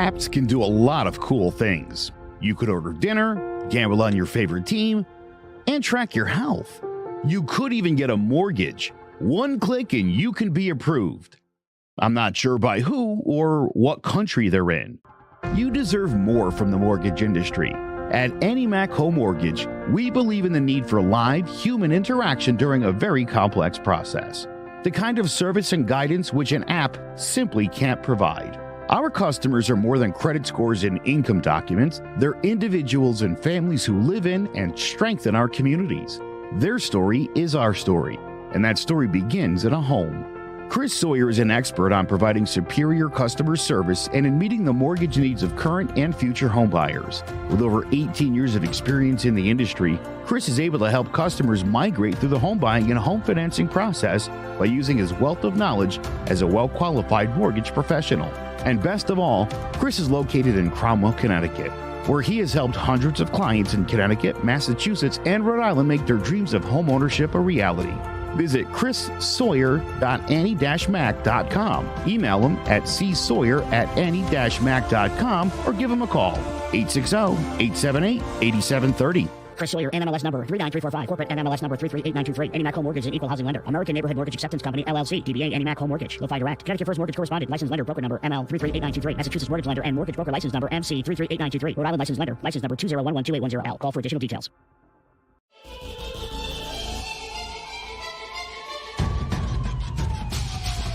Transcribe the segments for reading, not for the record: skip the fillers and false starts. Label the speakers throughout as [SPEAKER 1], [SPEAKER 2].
[SPEAKER 1] Apps can do a lot of cool things. You could order dinner, gamble on your favorite team, and track your health. You could even get a mortgage. One click and you can be approved. I'm not sure by who or what country they're in. You deserve more from the mortgage industry. At AnyMac Home Mortgage, we believe in the need for live human interaction during a very complex process. The kind of service and guidance which an app simply can't provide. Our customers are more than credit scores and income documents. They're individuals and families who live in and strengthen our communities. Their story is our story, and that story begins in a home. Chris Sawyer is an expert on providing superior customer service and in meeting the mortgage needs of current and future homebuyers. With over 18 years of experience in the industry, Chris is able to help customers migrate through the home buying and home financing process by using his wealth of knowledge as a well-qualified mortgage professional. And best of all, Chris is located in Cromwell, Connecticut, where he has helped hundreds of clients in Connecticut, Massachusetts, and Rhode Island make their dreams of homeownership a reality. Visit chrissawyer.any-mac.com. Email him at csawyer@any-mac.com or give him a call, 860-878-8730.
[SPEAKER 2] Chris Sawyer, NMLS number 39345, corporate NMLS number 338923. AnyMac Home Mortgage is an equal housing lender. American Neighborhood Mortgage Acceptance Company, LLC. DBA AnyMac Home Mortgage. Low FI Direct. Connecticut First Mortgage Correspondent. License Lender. Broker number ML 338923. Massachusetts Mortgage Lender and Mortgage Broker License number MC 338923. Rhode Island License Lender. License number 201128110L. Call for additional details.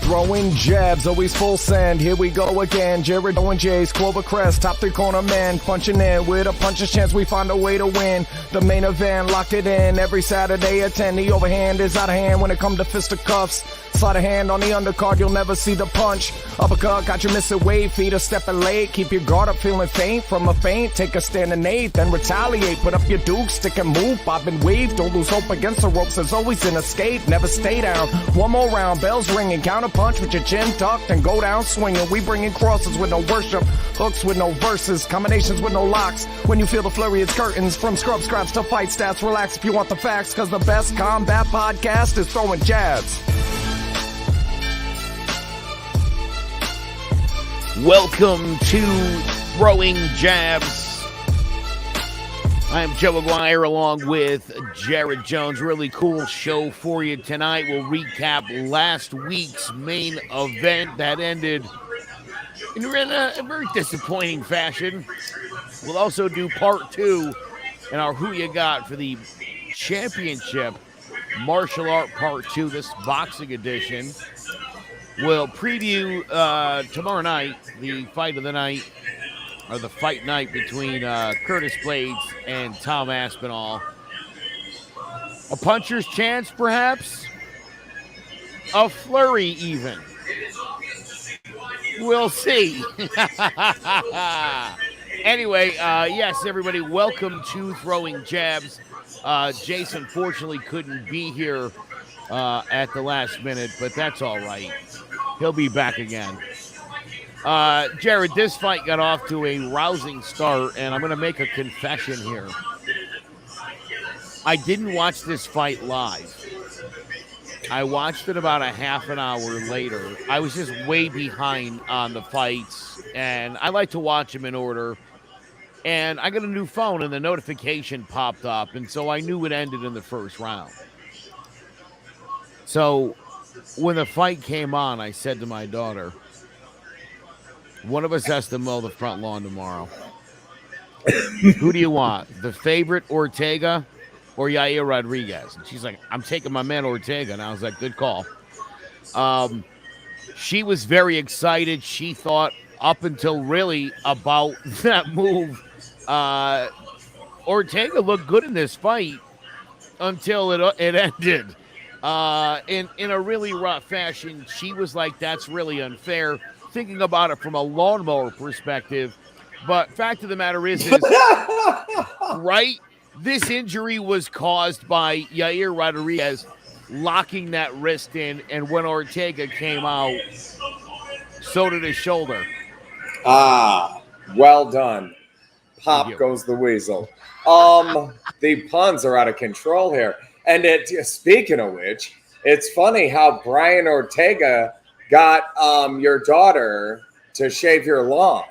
[SPEAKER 3] Throwing jabs, always full send. Here we go again. Jared Owen J's Clover Crest, top three corner man, punching in with a puncher's chance. We find a way to win. The main event, locked it in every Saturday at 10. The overhand is out of hand when it comes to fisticuffs. Slide a hand on the undercard, you'll never see the punch. Uppercut got you missing weight, feet are stepping late. Keep your guard up, feeling faint from a feint. Take a stand and eight, then retaliate. Put up your duke, stick and move, bob and weave. Don't lose hope against the ropes, there's always an escape. Never stay down. One more round, bells ringing, counter punch with your chin tucked and go down swinging. We bringing crosses with no worship, hooks with no verses, combinations with no locks. When you feel the flurry, it's curtains. From scrub scraps to fight stats, relax if you want the facts, cause the best combat podcast is Throwing Jabs.
[SPEAKER 4] Welcome to Throwing Jabs. I'm Joe Aguirre along with Jared Jones. Really cool show for you tonight. We'll recap last week's main event that ended in a very disappointing fashion. We'll also do part two in our Who You Got for the Championship Martial Art Part 2, this boxing edition. We'll preview tomorrow night, the fight of the night, or the fight night between Curtis Blaydes and Tom Aspinall. A puncher's chance, perhaps? A flurry, even. We'll see. Anyway, yes, everybody, welcome to Throwing Jabs. Jason fortunately couldn't be here at the last minute, but that's all right. He'll be back again. Jared, this fight got off to a rousing start, and I'm going to make a confession here. I didn't watch this fight live. I watched it about a half an hour later. I was just way behind on the fights, and I like to watch them in order. And I got a new phone, and the notification popped up, and so I knew it ended in the first round. So when the fight came on, I said to my daughter, one of us has to mow the front lawn tomorrow. Who do you want? The favorite Ortega or Yair Rodriguez? And she's like, I'm taking my man Ortega. And I was like, good call. She was very excited. She thought up until really about that move, Ortega looked good in this fight until it ended. In a really rough fashion. She was like, that's really unfair, thinking about it from a lawnmower perspective. But fact of the matter is right, this injury was caused by Yair Rodriguez locking that wrist in, and when Ortega came out, so did his shoulder.
[SPEAKER 5] Ah, well done. Pop goes the weasel. The puns are out of control here. And speaking of which, it's funny how Brian Ortega got your daughter to shave your lawn.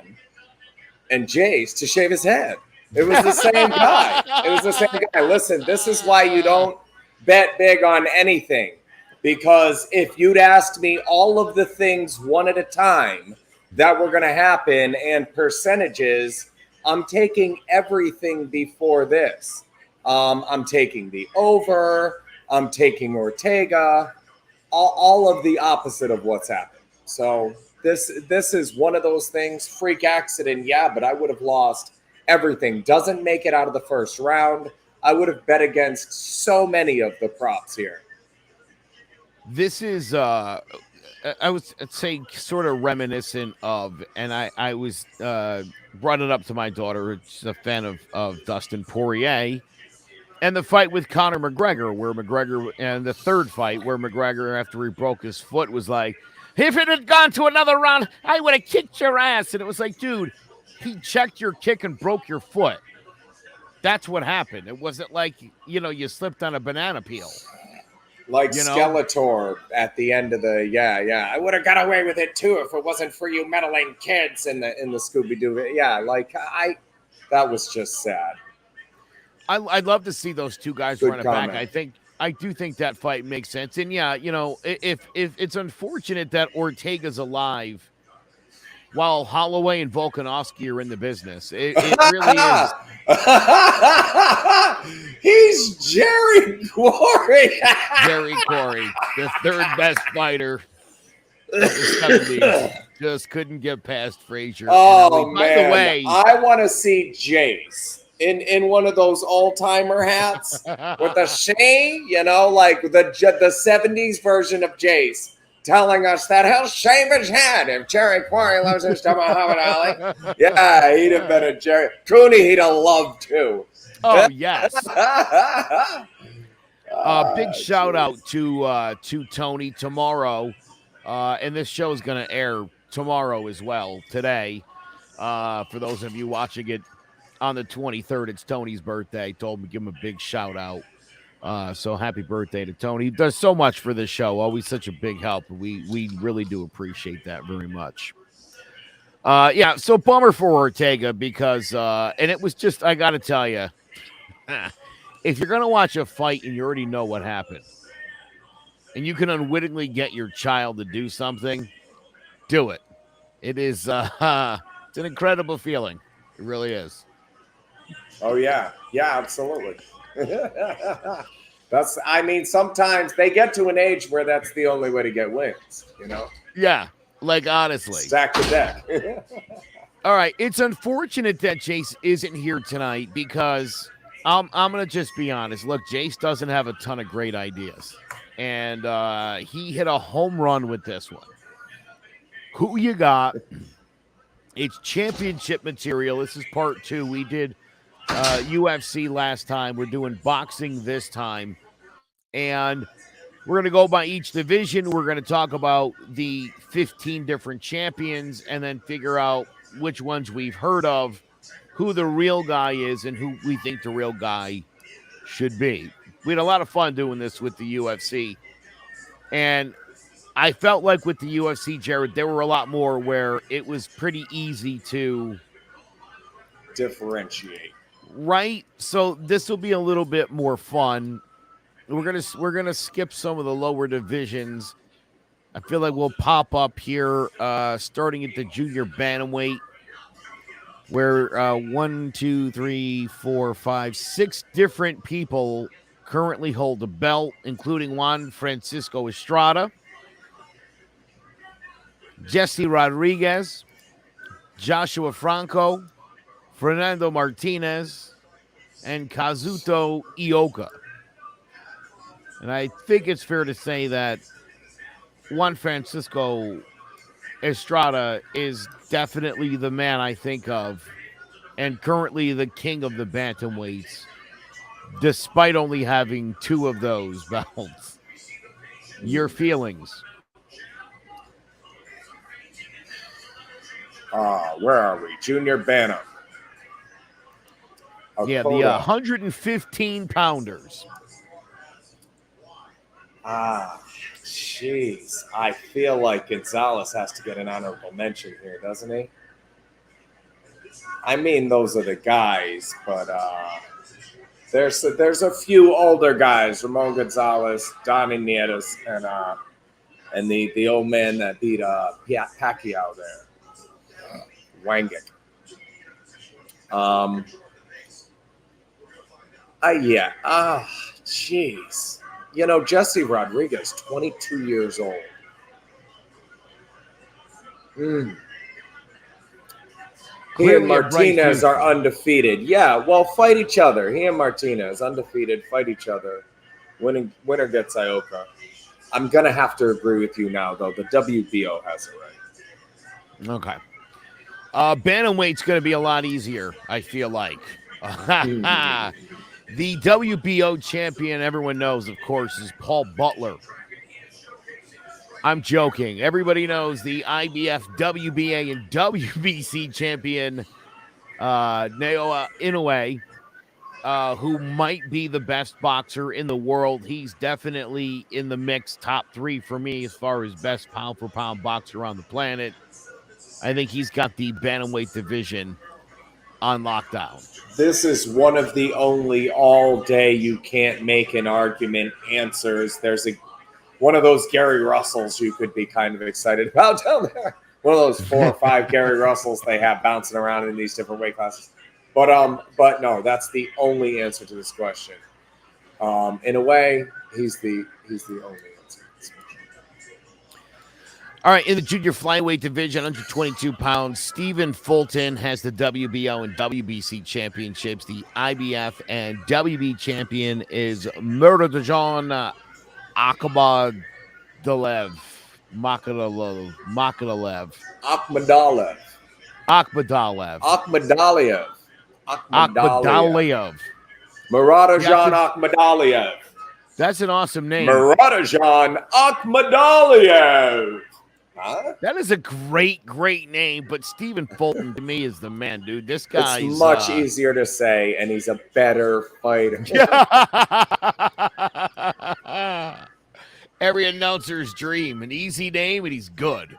[SPEAKER 5] and Jace to shave his head. It was the same guy. It was the same guy. Listen, this is why you don't bet big on anything. Because if you'd asked me all of the things one at a time that were going to happen and percentages, I'm taking everything before this. I'm taking the over. I'm taking Ortega. All of the opposite of what's happened. So this is one of those things. Freak accident, yeah, but I would have lost everything. Doesn't make it out of the first round. I would have bet against so many of the props here.
[SPEAKER 4] This is, I was saying, sort of reminiscent of, and I was brought it up to my daughter, who's a fan of Dustin Poirier, and the fight with Conor McGregor, where McGregor, and the third fight where McGregor, after he broke his foot, was like, if it had gone to another round, I would have kicked your ass. And it was like, dude, he checked your kick and broke your foot. That's what happened. It wasn't like, you slipped on a banana peel.
[SPEAKER 5] Like Skeletor at the end of the I would have got away with it too if it wasn't for you meddling kids in the Scooby-Doo. Yeah, that was just sad.
[SPEAKER 4] I'd love to see those two guys run it back. I do think that fight makes sense. And if it's unfortunate that Ortega's alive while Holloway and Volkanovski are in the business. It really is.
[SPEAKER 5] He's Jerry Quarry.
[SPEAKER 4] Jerry Quarry, the third best fighter of the 70s. Just couldn't get past Frazier.
[SPEAKER 5] Oh, man.
[SPEAKER 4] By the way,
[SPEAKER 5] I want to see Jace in one of those old-timer hats with a shame, like the 70s version of Jace. Telling us that he'll shave his head if Jerry Quarry loses to Muhammad Ali. Yeah, he'd have been a Jerry. Cooney, he'd have loved too.
[SPEAKER 4] Oh, yes. Big shout out to Tony tomorrow. And this show is going to air tomorrow as well, today. For those of you watching it on the 23rd, it's Tony's birthday. Told me to give him a big shout out. So happy birthday to Tony. He does so much for this show. Always such a big help. We really do appreciate that very much. So bummer for Ortega because, and it was just, I got to tell you, if you're going to watch a fight and you already know what happened and you can unwittingly get your child to do something, do it. It is, it's an incredible feeling. It really is.
[SPEAKER 5] Oh, yeah. Yeah, absolutely. Sometimes they get to an age where that's the only way to get wins,
[SPEAKER 4] Yeah, like honestly.
[SPEAKER 5] Stack the deck.
[SPEAKER 4] All right, it's unfortunate that Jace isn't here tonight because I'm going to just be honest. Look, Jace doesn't have a ton of great ideas, and he hit a home run with this one. Who you got? It's championship material. This is part 2. We did UFC last time. We're doing boxing this time. And we're going to go by each division. We're going to talk about the 15 different champions and then figure out which ones we've heard of, who the real guy is, and who we think the real guy should be. We had a lot of fun doing this with the UFC. And I felt like with the UFC, Jared, there were a lot more where it was pretty easy to
[SPEAKER 5] differentiate.
[SPEAKER 4] Right? So this will be a little bit more fun. We're gonna skip some of the lower divisions. I feel like we'll pop up here, starting at the junior bantamweight, where 6 different people currently hold the belt, including Juan Francisco Estrada, Jesse Rodriguez, Joshua Franco, Fernando Martinez, and Kazuto Ioka. And I think it's fair to say that Juan Francisco Estrada is definitely the man I think of and currently the king of the bantamweights, despite only having 2 of those belts. Your feelings?
[SPEAKER 5] Where are we? Junior bantam.
[SPEAKER 4] Yeah, the 115-pounders.
[SPEAKER 5] Jeez. I feel like Gonzalez has to get an honorable mention here, doesn't he? I mean, those are the guys, but there's a few older guys, Ramon Gonzalez, Donnie Nieves, and the old man that beat Pacquiao there, Wangic. Jeez. You know, Jesse Rodriguez, 22 years old. He and Martinez are undefeated. Yeah, well, fight each other. He and Martinez, undefeated, fight each other. Winner gets Ioka. I'm going to have to agree with you now, though. The WBO has it right.
[SPEAKER 4] Okay. Bantamweight's going to be a lot easier, I feel like. The WBO champion, everyone knows, of course, is Paul Butler. I'm joking. Everybody knows the IBF, WBA, and WBC champion, Naoya Inoue, who might be the best boxer in the world. He's definitely in the mix, top 3 for me as far as best pound-for-pound boxer on the planet. I think he's got the bantamweight division on lockdown.
[SPEAKER 5] This is one of the only all-day you can't make an argument answers. There's one of those Gary Russells you could be kind of excited about down there. One of those 4 or 5 Gary Russells they have bouncing around in these different weight classes. But no, that's the only answer to this question. In a way, he's the only answer to this question.
[SPEAKER 4] All right, in the junior flyweight division, 122 pounds, Stephen Fulton has the WBO and WBC championships. The IBF and WB champion is Murtajan Akhmadalev.
[SPEAKER 5] Murtajan Akhmadalev.
[SPEAKER 4] That's an awesome name.
[SPEAKER 5] Murtajan Akhmadalev. Huh?
[SPEAKER 4] That is a great name, but Stephen Fulton to me is the man, dude. This guy
[SPEAKER 5] is much easier to say, and he's a better fighter.
[SPEAKER 4] Every announcer's dream. An easy name, and he's good.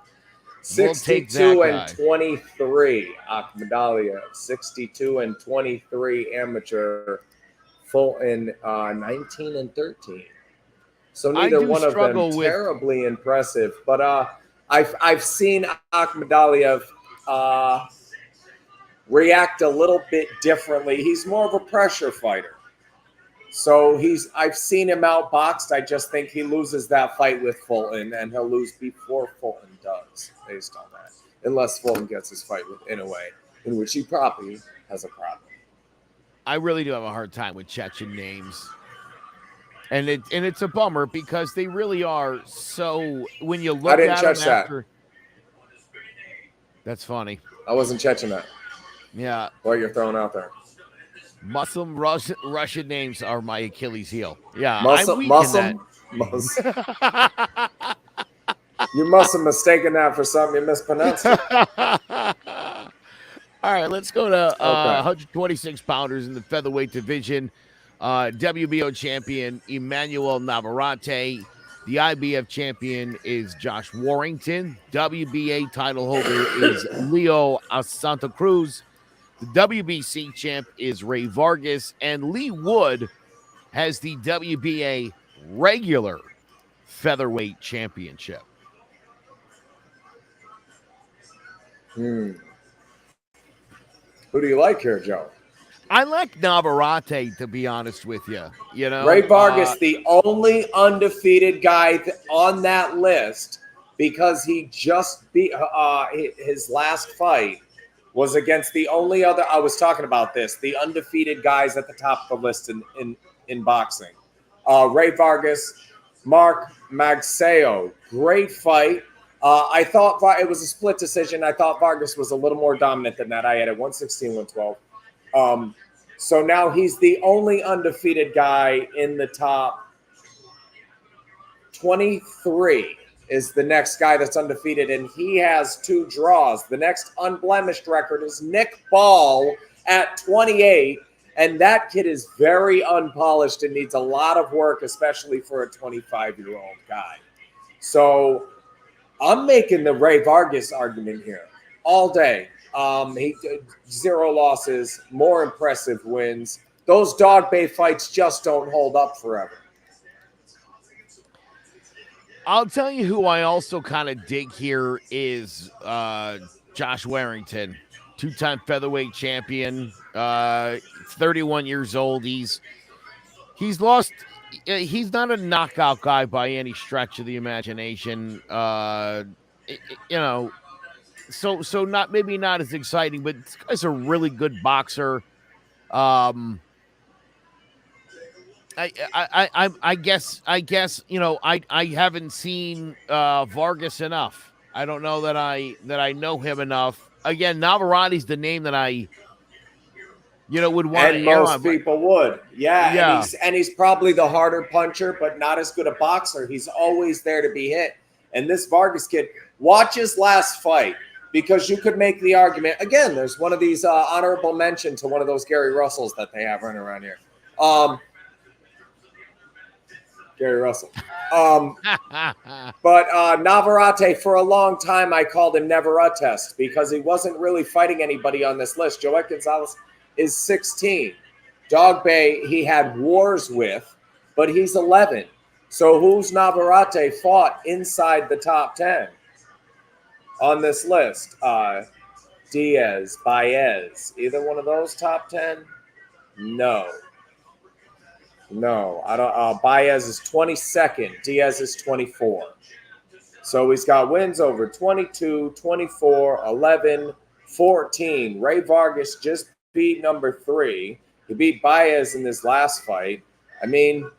[SPEAKER 5] 62 and 23, Akhmadalev. 62 and 23 amateur. Fulton 19 and 13. So neither one of them terribly impressive, but I've seen Akhmadalev react a little bit differently. He's more of a pressure fighter. So I've seen him outboxed. I just think he loses that fight with Fulton, and he'll lose before Fulton does, based on that. Unless Fulton gets his fight with Inoue, in which he probably has a problem.
[SPEAKER 4] I really do have a hard time with Chechen names. And it's a bummer because they really are so, when you look at them after. That's funny.
[SPEAKER 5] I wasn't catching that.
[SPEAKER 4] Yeah.
[SPEAKER 5] What you're throwing out there.
[SPEAKER 4] Muslim Russian names are my Achilles heel. Yeah.
[SPEAKER 5] Muslim. You must have mistaken that for something you mispronounced.
[SPEAKER 4] All right, let's go to 126 pounders in the featherweight division. WBO champion Emmanuel Navarrete. The IBF champion is Josh Warrington. WBA title holder is Leo Santa Cruz. The WBC champ is Ray Vargas. And Lee Wood has the WBA regular featherweight championship.
[SPEAKER 5] Who do you like here, Joe?
[SPEAKER 4] I like Navarrete, to be honest with you. You know,
[SPEAKER 5] Ray Vargas, the only undefeated guy on that list, because he just beat his last fight was against the only other. I was talking about this. The undefeated guys at the top of the list in boxing. Ray Vargas, Mark Magsayo, great fight. I thought it was a split decision. I thought Vargas was a little more dominant than that. I had it 116, 112. So now he's the only undefeated guy in the top 23 is the next guy that's undefeated, and he has 2 draws. The next unblemished record is Nick Ball at 28, and that kid is very unpolished and needs a lot of work, especially for a 25-year-old guy. So I'm making the Ray Vargas argument here all day. He 0 losses, more impressive wins. Those dog bay fights just don't hold up forever.
[SPEAKER 4] I'll tell you who I also kind of dig here is Josh Warrington, 2-time featherweight champion, 31 years old. He's lost. He's not a knockout guy by any stretch of the imagination. So not maybe not as exciting, but this guy's a really good boxer. I guess I haven't seen Vargas enough. I don't know that I know him enough. Again, Navarrete's the name that I would want to
[SPEAKER 5] and
[SPEAKER 4] air
[SPEAKER 5] most
[SPEAKER 4] on, but-
[SPEAKER 5] people would. Yeah.
[SPEAKER 4] Yeah.
[SPEAKER 5] And he's probably the harder puncher, but not as good a boxer. He's always there to be hit. And this Vargas kid, watch his last fight, because you could make the argument. Again, there's one of these honorable mention to one of those Gary Russells that they have running around here. Gary Russell. But Navarrete, for a long time, I called him never a test because he wasn't really fighting anybody on this list. Joet Gonzalez is 16. Dog Bay, he had wars with, but he's 11. So who's Navarrete fought inside the top 10 on this list? Diaz, Baez, either one of those top 10? No, I don't. Baez is 22nd. Diaz is 24. So he's got wins over 22, 24, 11, 14. Ray Vargas just beat number 3. He beat Baez in this last fight. I mean,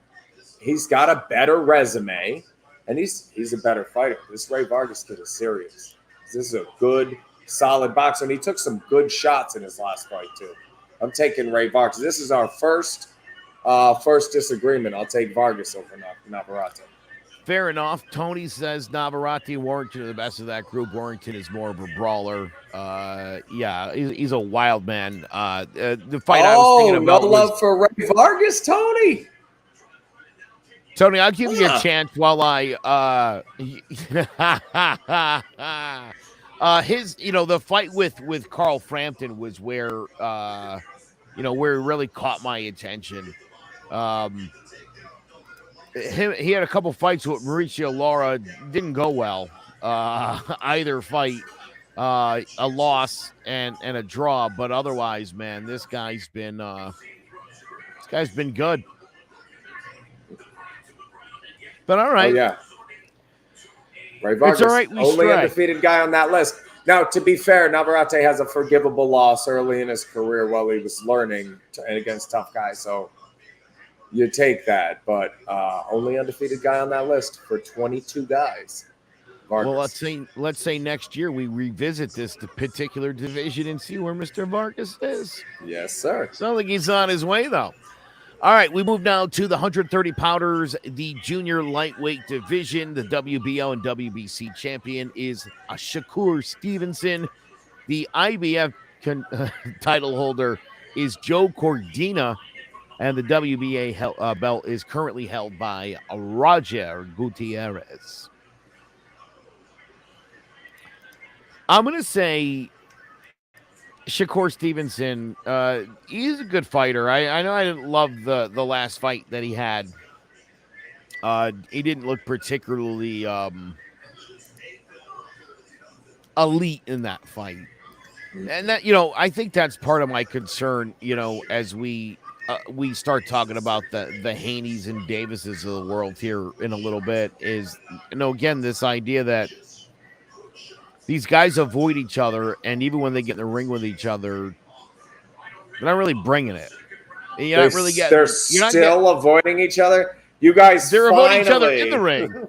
[SPEAKER 5] he's got a better resume, and he's a better fighter. This Ray Vargas kid is serious. This is a good, solid boxer, and he took some good shots in his last fight too. I'm taking Ray Vargas. This is our first disagreement. I'll take Vargas over Navarrete.
[SPEAKER 4] Fair enough. Tony says Navarrete and Warrington are the best of that group. Warrington is more of a brawler. Yeah, he's a wild man. The fight I was thinking about
[SPEAKER 5] no love for Ray Vargas, Tony.
[SPEAKER 4] Tony, I'll give you a chance while I the fight with Carl Frampton was where where it really caught my attention. He had a couple fights with Mauricio Lara, didn't go well. Either fight, a loss and a draw, but otherwise, man, this guy's been good. But all right.
[SPEAKER 5] Oh, yeah. Ray Vargas,
[SPEAKER 4] all right,
[SPEAKER 5] only undefeated guy on that list. Now, to be fair, Navarrete has a forgivable loss early in his career while he was learning against tough guys. So you take that, but only undefeated guy on that list for 22 guys. Vargas.
[SPEAKER 4] Well, let's say next year we revisit this particular division and see where Mr. Vargas is.
[SPEAKER 5] Yes, sir.
[SPEAKER 4] Sounds like he's on his way, though. All right, we move now to the 130 pounders, the junior lightweight division. The WBO and WBC champion is Shakur Stevenson. The IBF title holder is Joe Cordina, and the WBA belt is currently held by Roger Gutierrez. I'm going to say Shakur Stevenson, he's a good fighter. I know I didn't love the last fight that he had. He didn't look particularly elite in that fight. And that, I think that's part of my concern, as we start talking about the Haneys and Davises of the world here in a little bit is, again, this idea that these guys avoid each other, and even when they get in the ring with each other, they're not really bringing it.
[SPEAKER 5] They're still avoiding each other. You guys,
[SPEAKER 4] they're avoiding each other in the ring.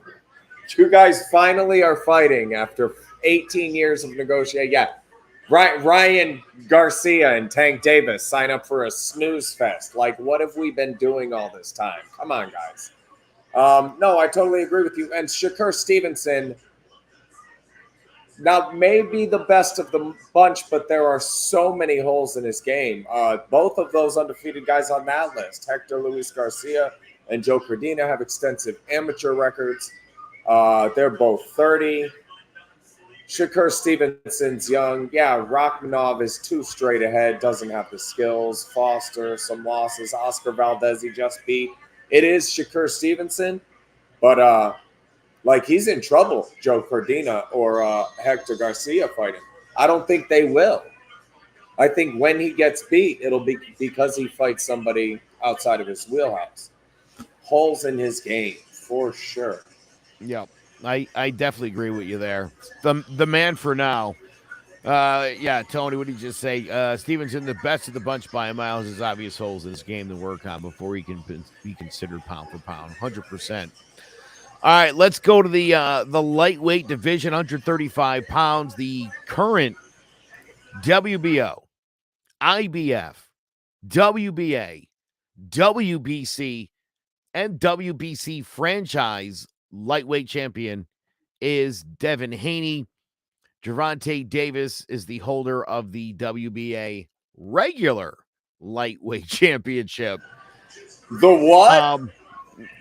[SPEAKER 5] You guys finally are fighting after 18 years of negotiating. Yeah, Ryan Garcia and Tank Davis sign up for a snooze fest. Like, what have we been doing all this time? Come on, guys. No, I totally agree with you. And Shakur Stevenson. Now, maybe the best of the bunch, but there are so many holes in his game. Both of those undefeated guys on that list, Hector Luis Garcia and Joe Cordina, have extensive amateur records. They're both 30. Shakur Stevenson's young. Yeah, Rachmanov is too straight ahead, doesn't have the skills. Foster, some losses. Oscar Valdez, he just beat. It is Shakur Stevenson, but like he's in trouble, Joe Cordina or Hector Garcia fighting. I don't think they will. I think when he gets beat, it'll be because he fights somebody outside of his wheelhouse. Holes in his game, for sure.
[SPEAKER 4] Yep. I definitely agree with you there. The man for now. Yeah, Tony, what did you just say? Stevenson, the best of the bunch by a mile, has obvious holes in his game to work on before he can be considered pound for pound. 100%. All right, let's go to the lightweight division, 135 pounds. The current WBO, IBF, WBA, WBC, and WBC franchise lightweight champion is Devin Haney. Gervonta Davis is the holder of the WBA regular lightweight championship.
[SPEAKER 5] The what?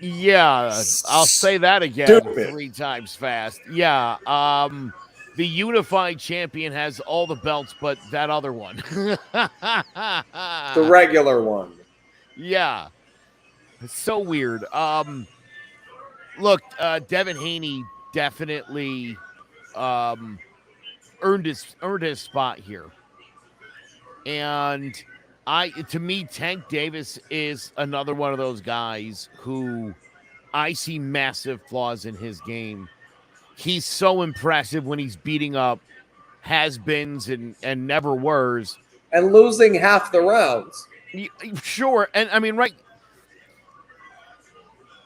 [SPEAKER 4] Yeah, I'll say that again
[SPEAKER 5] Stupid.
[SPEAKER 4] 3 times fast. Yeah, the unified champion has all the belts but that other one.
[SPEAKER 5] The regular one.
[SPEAKER 4] Yeah. It's so weird. Look, Devin Haney definitely earned his spot here. And to me, Tank Davis is another one of those guys who I see massive flaws in his game. He's so impressive when he's beating up has-beens and never-weres.
[SPEAKER 5] And losing half the rounds.
[SPEAKER 4] Sure. And I mean, right.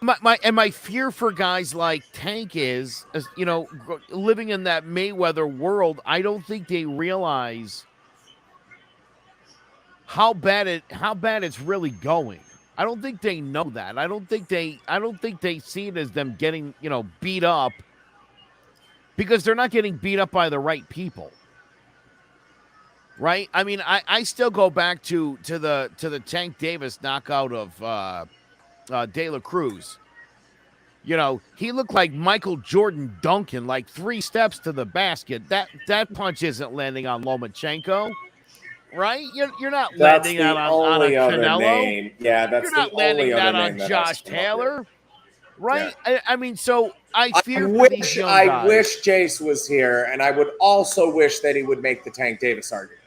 [SPEAKER 4] My fear for guys like Tank is, you know, living in that Mayweather world, I don't think they realize how bad it's really going. I don't think they know that. I don't think they see it as them getting, you know, beat up, because they're not getting beat up by the right people. Right? I mean, I still go back to the Tank Davis knockout of De La Cruz. You know, he looked like Michael Jordan Duncan, like 3 steps to the basket. That punch isn't landing on Lomachenko, right? You're not landing that on a Canelo.
[SPEAKER 5] Name. Yeah, that's
[SPEAKER 4] you're not landing that on Josh Taylor, right? Yeah. I mean, so I wish
[SPEAKER 5] Jace was here, and I would also wish that he would make the Tank Davis argument.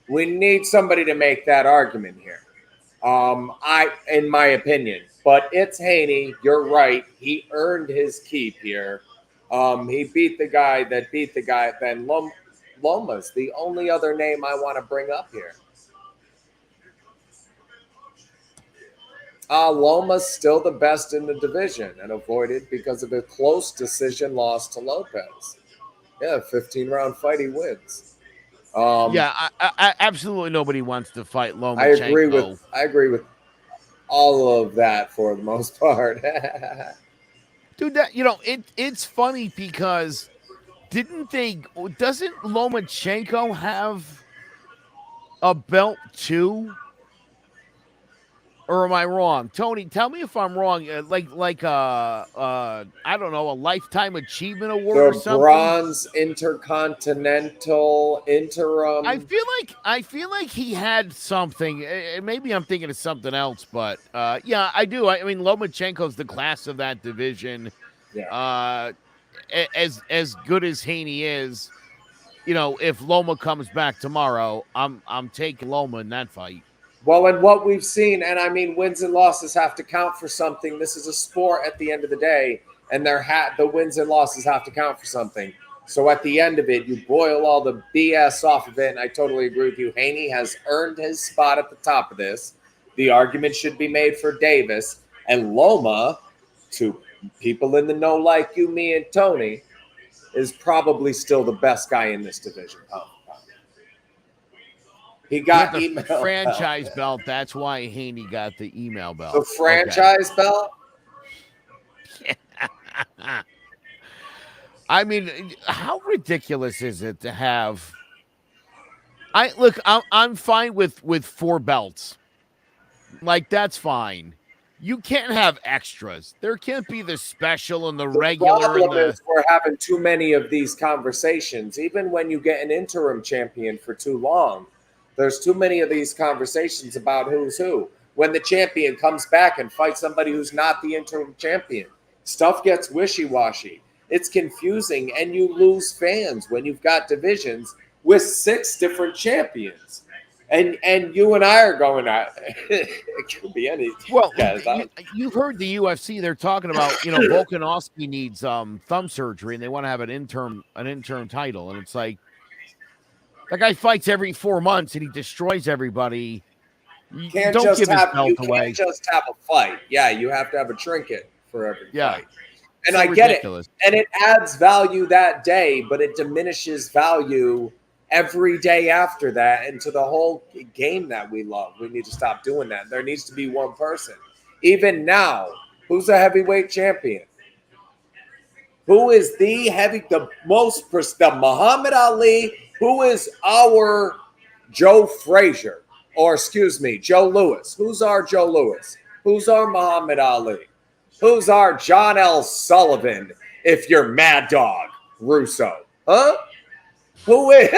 [SPEAKER 5] We need somebody to make that argument here. In my opinion, but it's Haney. You're right. He earned his keep here. He beat the guy that beat the guy. Then Loma's the only other name I want to bring up here. Loma's still the best in the division and avoided because of a close decision loss to Lopez. Yeah, 15-round fight, he wins.
[SPEAKER 4] I absolutely nobody wants to fight Lomachenko.
[SPEAKER 5] I agree with all of that for the most part.
[SPEAKER 4] Dude, that, you know, it's funny because doesn't Lomachenko have a belt too? Or am I wrong? Tony, tell me if I'm wrong. I don't know, a lifetime achievement award or something.
[SPEAKER 5] The Bronze Intercontinental Interim.
[SPEAKER 4] I feel like he had something. Maybe I'm thinking of something else, but yeah, I do. I mean, Lomachenko's the class of that division.
[SPEAKER 5] Yeah.
[SPEAKER 4] As good as Haney is, you know, if Loma comes back tomorrow, I'm taking Loma in that fight.
[SPEAKER 5] Well, and what we've seen, and I mean, wins and losses have to count for something. This is a sport at the end of the day, and the wins and losses have to count for something. So at the end of it, you boil all the BS off of it, and I totally agree with you. Haney has earned his spot at the top of this. The argument should be made for Davis. And Loma, to people in the know like you, me, and Tony, is probably still the best guy in this division. He got
[SPEAKER 4] the franchise belt. That's why Haney got the email belt.
[SPEAKER 5] The franchise belt?
[SPEAKER 4] I mean, how ridiculous is it to have? I'm fine with 4 belts. Like, that's fine. You can't have extras. There can't be the special and the
[SPEAKER 5] The
[SPEAKER 4] regular.
[SPEAKER 5] problem is we're having too many of these conversations. Even when you get an interim champion for too long, there's too many of these conversations about who's who. When the champion comes back and fights somebody who's not the interim champion, stuff gets wishy-washy. It's confusing, and you lose fans when you've got divisions with 6 different champions. And you and I are going out. It could be any.
[SPEAKER 4] Well,
[SPEAKER 5] guys,
[SPEAKER 4] you've heard the UFC. They're talking about, Volkanovski needs thumb surgery, and they want to have an interim title. And it's like, that guy fights every 4 months, and he destroys everybody.
[SPEAKER 5] You can't
[SPEAKER 4] Don't
[SPEAKER 5] just
[SPEAKER 4] give his
[SPEAKER 5] have
[SPEAKER 4] belt away.
[SPEAKER 5] Can't just have a fight. Yeah, you have to have a trinket for every fight. And
[SPEAKER 4] So
[SPEAKER 5] I get
[SPEAKER 4] ridiculous.
[SPEAKER 5] it. And it adds value that day, but it diminishes value every day after that into the whole game that we love. We need to stop doing that. There needs to be one person. Even now, who's a heavyweight champion? Who is the Muhammad Ali? Who is our Joe Frazier? Or excuse me, Joe Louis. Who's our Joe Louis? Who's our Muhammad Ali? Who's our John L. Sullivan, if you're Mad Dog Russo? Huh? Who is?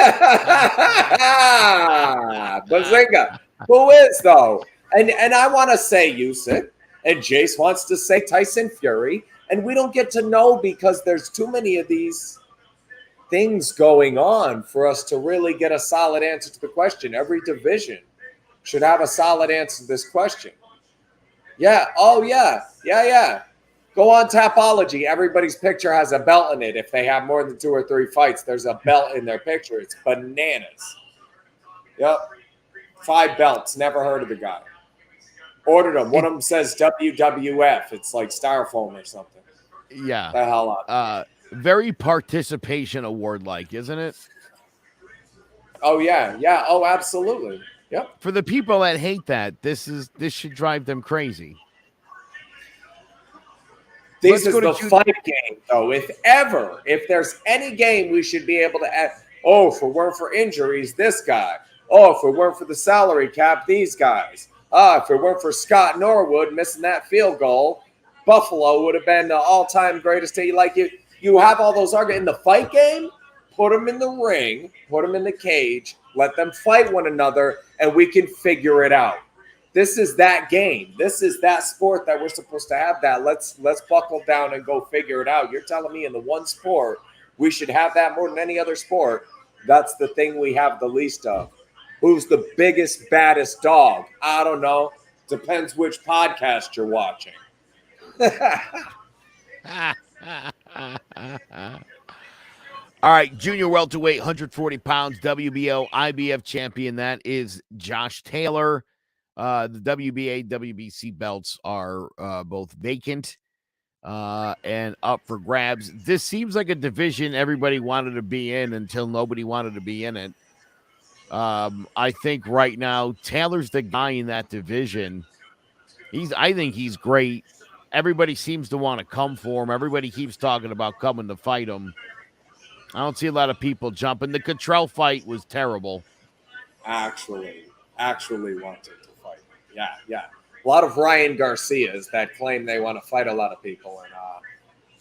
[SPEAKER 5] Bazinga. Who is, though? And I want to say Usyk, and Jace wants to say Tyson Fury, and we don't get to know because there's too many of these things going on for us to really get a solid answer to the question. Every division should have a solid answer to this question. Yeah. Oh, yeah. Yeah. Go on Tapology. Everybody's picture has a belt in it. If they have more than 2 or 3 fights, there's a belt in their picture. It's bananas. Yep. 5 belts. Never heard of the guy. Ordered them. One of them says WWF. It's like styrofoam or something.
[SPEAKER 4] Yeah.
[SPEAKER 5] The hell out.
[SPEAKER 4] Very participation award-like, isn't it?
[SPEAKER 5] Oh, yeah. Yeah. Oh, absolutely. Yep.
[SPEAKER 4] For the people that hate that, this should drive them crazy.
[SPEAKER 5] This is the fight game, though. If there's any game we should be able to add, if it weren't for injuries, this guy. If it weren't for the salary cap, these guys. If it weren't for Scott Norwood missing that field goal, Buffalo would have been the all-time greatest team. Like you have all those arguments in the fight game. Put them in the ring, put them in the cage, let them fight one another, and we can figure it out. This is that game. This is that sport that we're supposed to have that. Let's buckle down and go figure it out. You're telling me in the one sport we should have that more than any other sport. That's the thing we have the least of. Who's the biggest, baddest dog? I don't know. Depends which podcast you're watching.
[SPEAKER 4] All right, junior welterweight, 140 pounds, WBO, IBF champion. That is Josh Taylor. The WBA, WBC belts are both vacant and up for grabs. This seems like a division everybody wanted to be in until nobody wanted to be in it. I think right now Taylor's the guy in that division. I think he's great. Everybody seems to want to come for him. Everybody keeps talking about coming to fight him. I don't see a lot of people jumping. The Cottrell fight was terrible.
[SPEAKER 5] Actually wanted to fight. Yeah. A lot of Ryan Garcias that claim they want to fight a lot of people and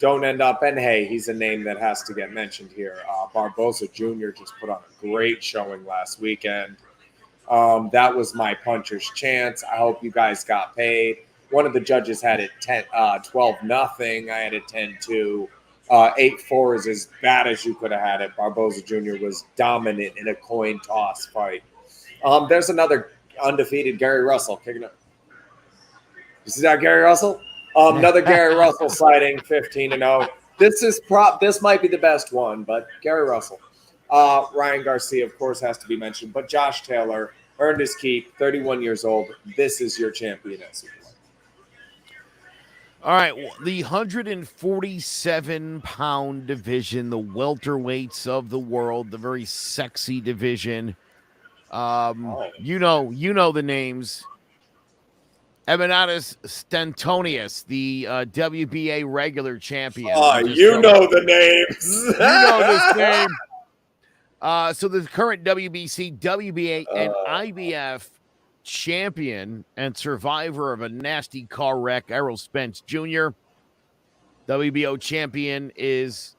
[SPEAKER 5] don't end up. And hey, he's a name that has to get mentioned here. Barboza Jr. just put on a great showing last weekend. That was my puncher's chance. I hope you guys got paid. One of the judges had it 12-0. I had it 10-2. 8-4 is as bad as you could have had it. Barboza Jr. was dominant in a coin toss fight. There's another undefeated Gary Russell kicking up. You see that, Gary Russell? Another Gary Russell sighting, 15-0. This might be the best one, but Gary Russell. Ryan Garcia, of course, has to be mentioned, but Josh Taylor earned his keep, 31 years old. This is your champion at Super.
[SPEAKER 4] All right, the 147-pound division, the welterweights of the world, the very sexy division. You know the names. Eminatus Stentonius, the WBA regular champion.
[SPEAKER 5] You know the names.
[SPEAKER 4] You know this name. So the current WBC, WBA, and IBF champion and survivor of a nasty car wreck, Errol Spence Jr. WBO champion is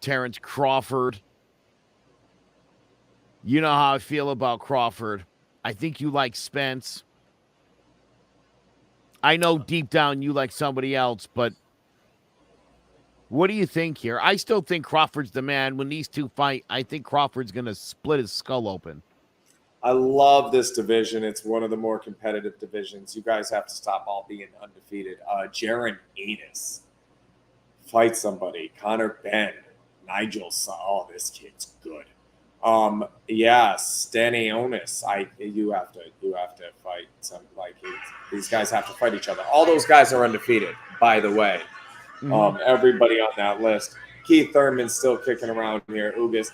[SPEAKER 4] Terrence Crawford. You know how I feel about Crawford. I think you like Spence. I know deep down you like somebody else, but what do you think here? I still think Crawford's the man. When these two fight, I think Crawford's going to split his skull open.
[SPEAKER 5] I love this division. It's one of the more competitive divisions. You guys have to stop all being undefeated. Jaron Adis fight somebody. Connor Ben, Nigel. Oh, this kid's good. Stanionis. You have to fight some, like, these guys have to fight each other. All those guys are undefeated, by the way. Everybody on that list. Keith Thurman's still kicking around here. Ugas,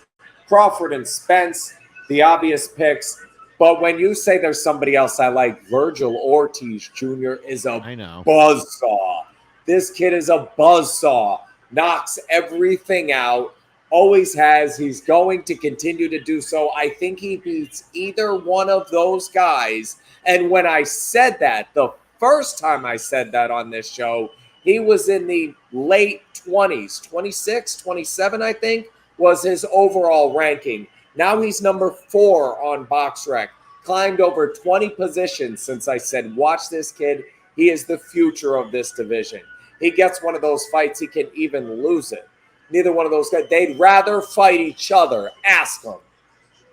[SPEAKER 5] Crawford, and Spence, the obvious picks. But when you say there's somebody else I like, Virgil Ortiz Jr. is a buzzsaw. This kid is a buzzsaw. Knocks everything out. Always has. He's going to continue to do so. I think he beats either one of those guys. And when I said that, the first time I said that on this show, he was in the late 20s, 26, 27, I think, was his overall ranking. Now he's number 4 on BoxRec. Climbed over 20 positions since I said, watch this kid. He is the future of this division. He gets one of those fights, he can even lose it. Neither one of those guys. They'd rather fight each other. Ask them.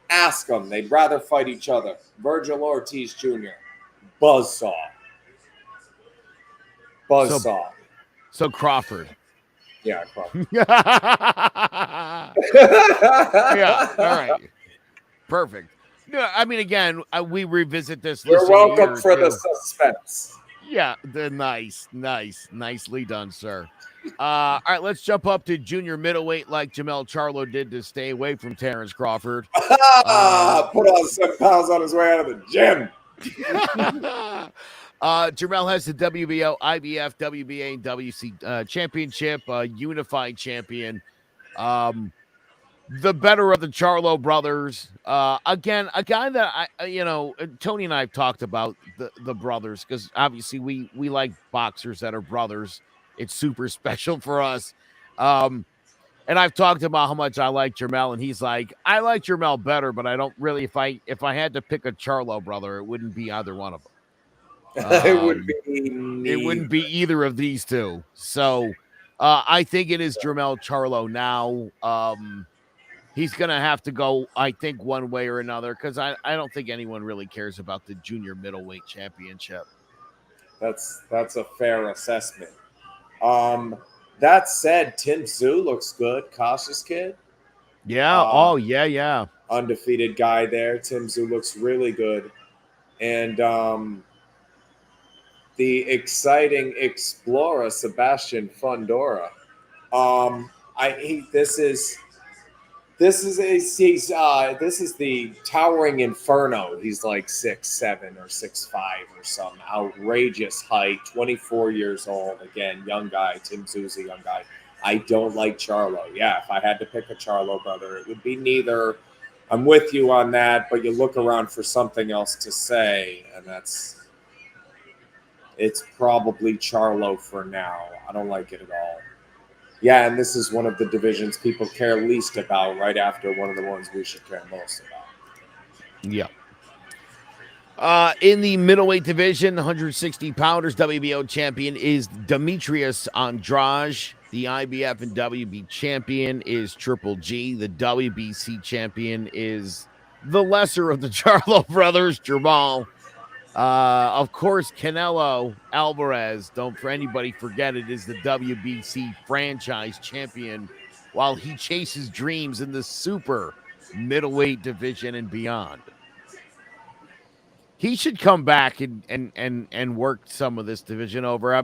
[SPEAKER 5] Ask them. They'd rather fight each other. Virgil Ortiz Jr. Buzzsaw. Buzzsaw.
[SPEAKER 4] So Crawford.
[SPEAKER 5] Yeah, Crawford.
[SPEAKER 4] Yeah, all right. Perfect. No, I mean, again, we revisit this.
[SPEAKER 5] You're welcome for the suspense.
[SPEAKER 4] Yeah, nicely done, sir. All right, let's jump up to junior middleweight like Jamel Charlo did to stay away from Terrence Crawford.
[SPEAKER 5] Put on some pounds on his way out of the gym.
[SPEAKER 4] Jamel has the WBO, IBF, WBA, and WC championship, unified champion. The better of the Charlo brothers. Again, a guy that Tony and I have talked about the brothers because obviously we like boxers that are brothers. It's super special for us. And I've talked about how much I like Jamel, and he's like, I like Jamel better, but I don't really. If I had to pick a Charlo brother, it wouldn't be either one of them.
[SPEAKER 5] It
[SPEAKER 4] wouldn't be either of these two. So I think it is Jamel Charlo now. He's going to have to go, I think, one way or another because I don't think anyone really cares about the junior middleweight championship.
[SPEAKER 5] That's a fair assessment. That said, Tim Tszyu looks good. Cautious kid.
[SPEAKER 4] Yeah. Yeah.
[SPEAKER 5] Undefeated guy there. Tim Tszyu looks really good. And the exciting explorer, Sebastian Fundora. This is the towering inferno. He's like 6'7" or 6'5" or some outrageous height. 24 years old. Again, young guy. Tim Tszyu's a young guy. I don't like Charlo. Yeah, if I had to pick a Charlo brother, it would be neither. I'm with you on that, but you look around for something else to say, and it's probably Charlo for now. I don't like it at all. Yeah, and this is one of the divisions people care least about right after one of the ones we should care most about.
[SPEAKER 4] Yeah. In the middleweight division, 160-pounders, WBO champion is Demetrius Andrade. The IBF and WB champion is Triple G. The WBC champion is the lesser of the Charlo brothers, Jamal. Of course, Canelo Alvarez, don't for anybody forget it, is the WBC franchise champion while he chases dreams in the super middleweight division and beyond. He should come back and work some of this division over.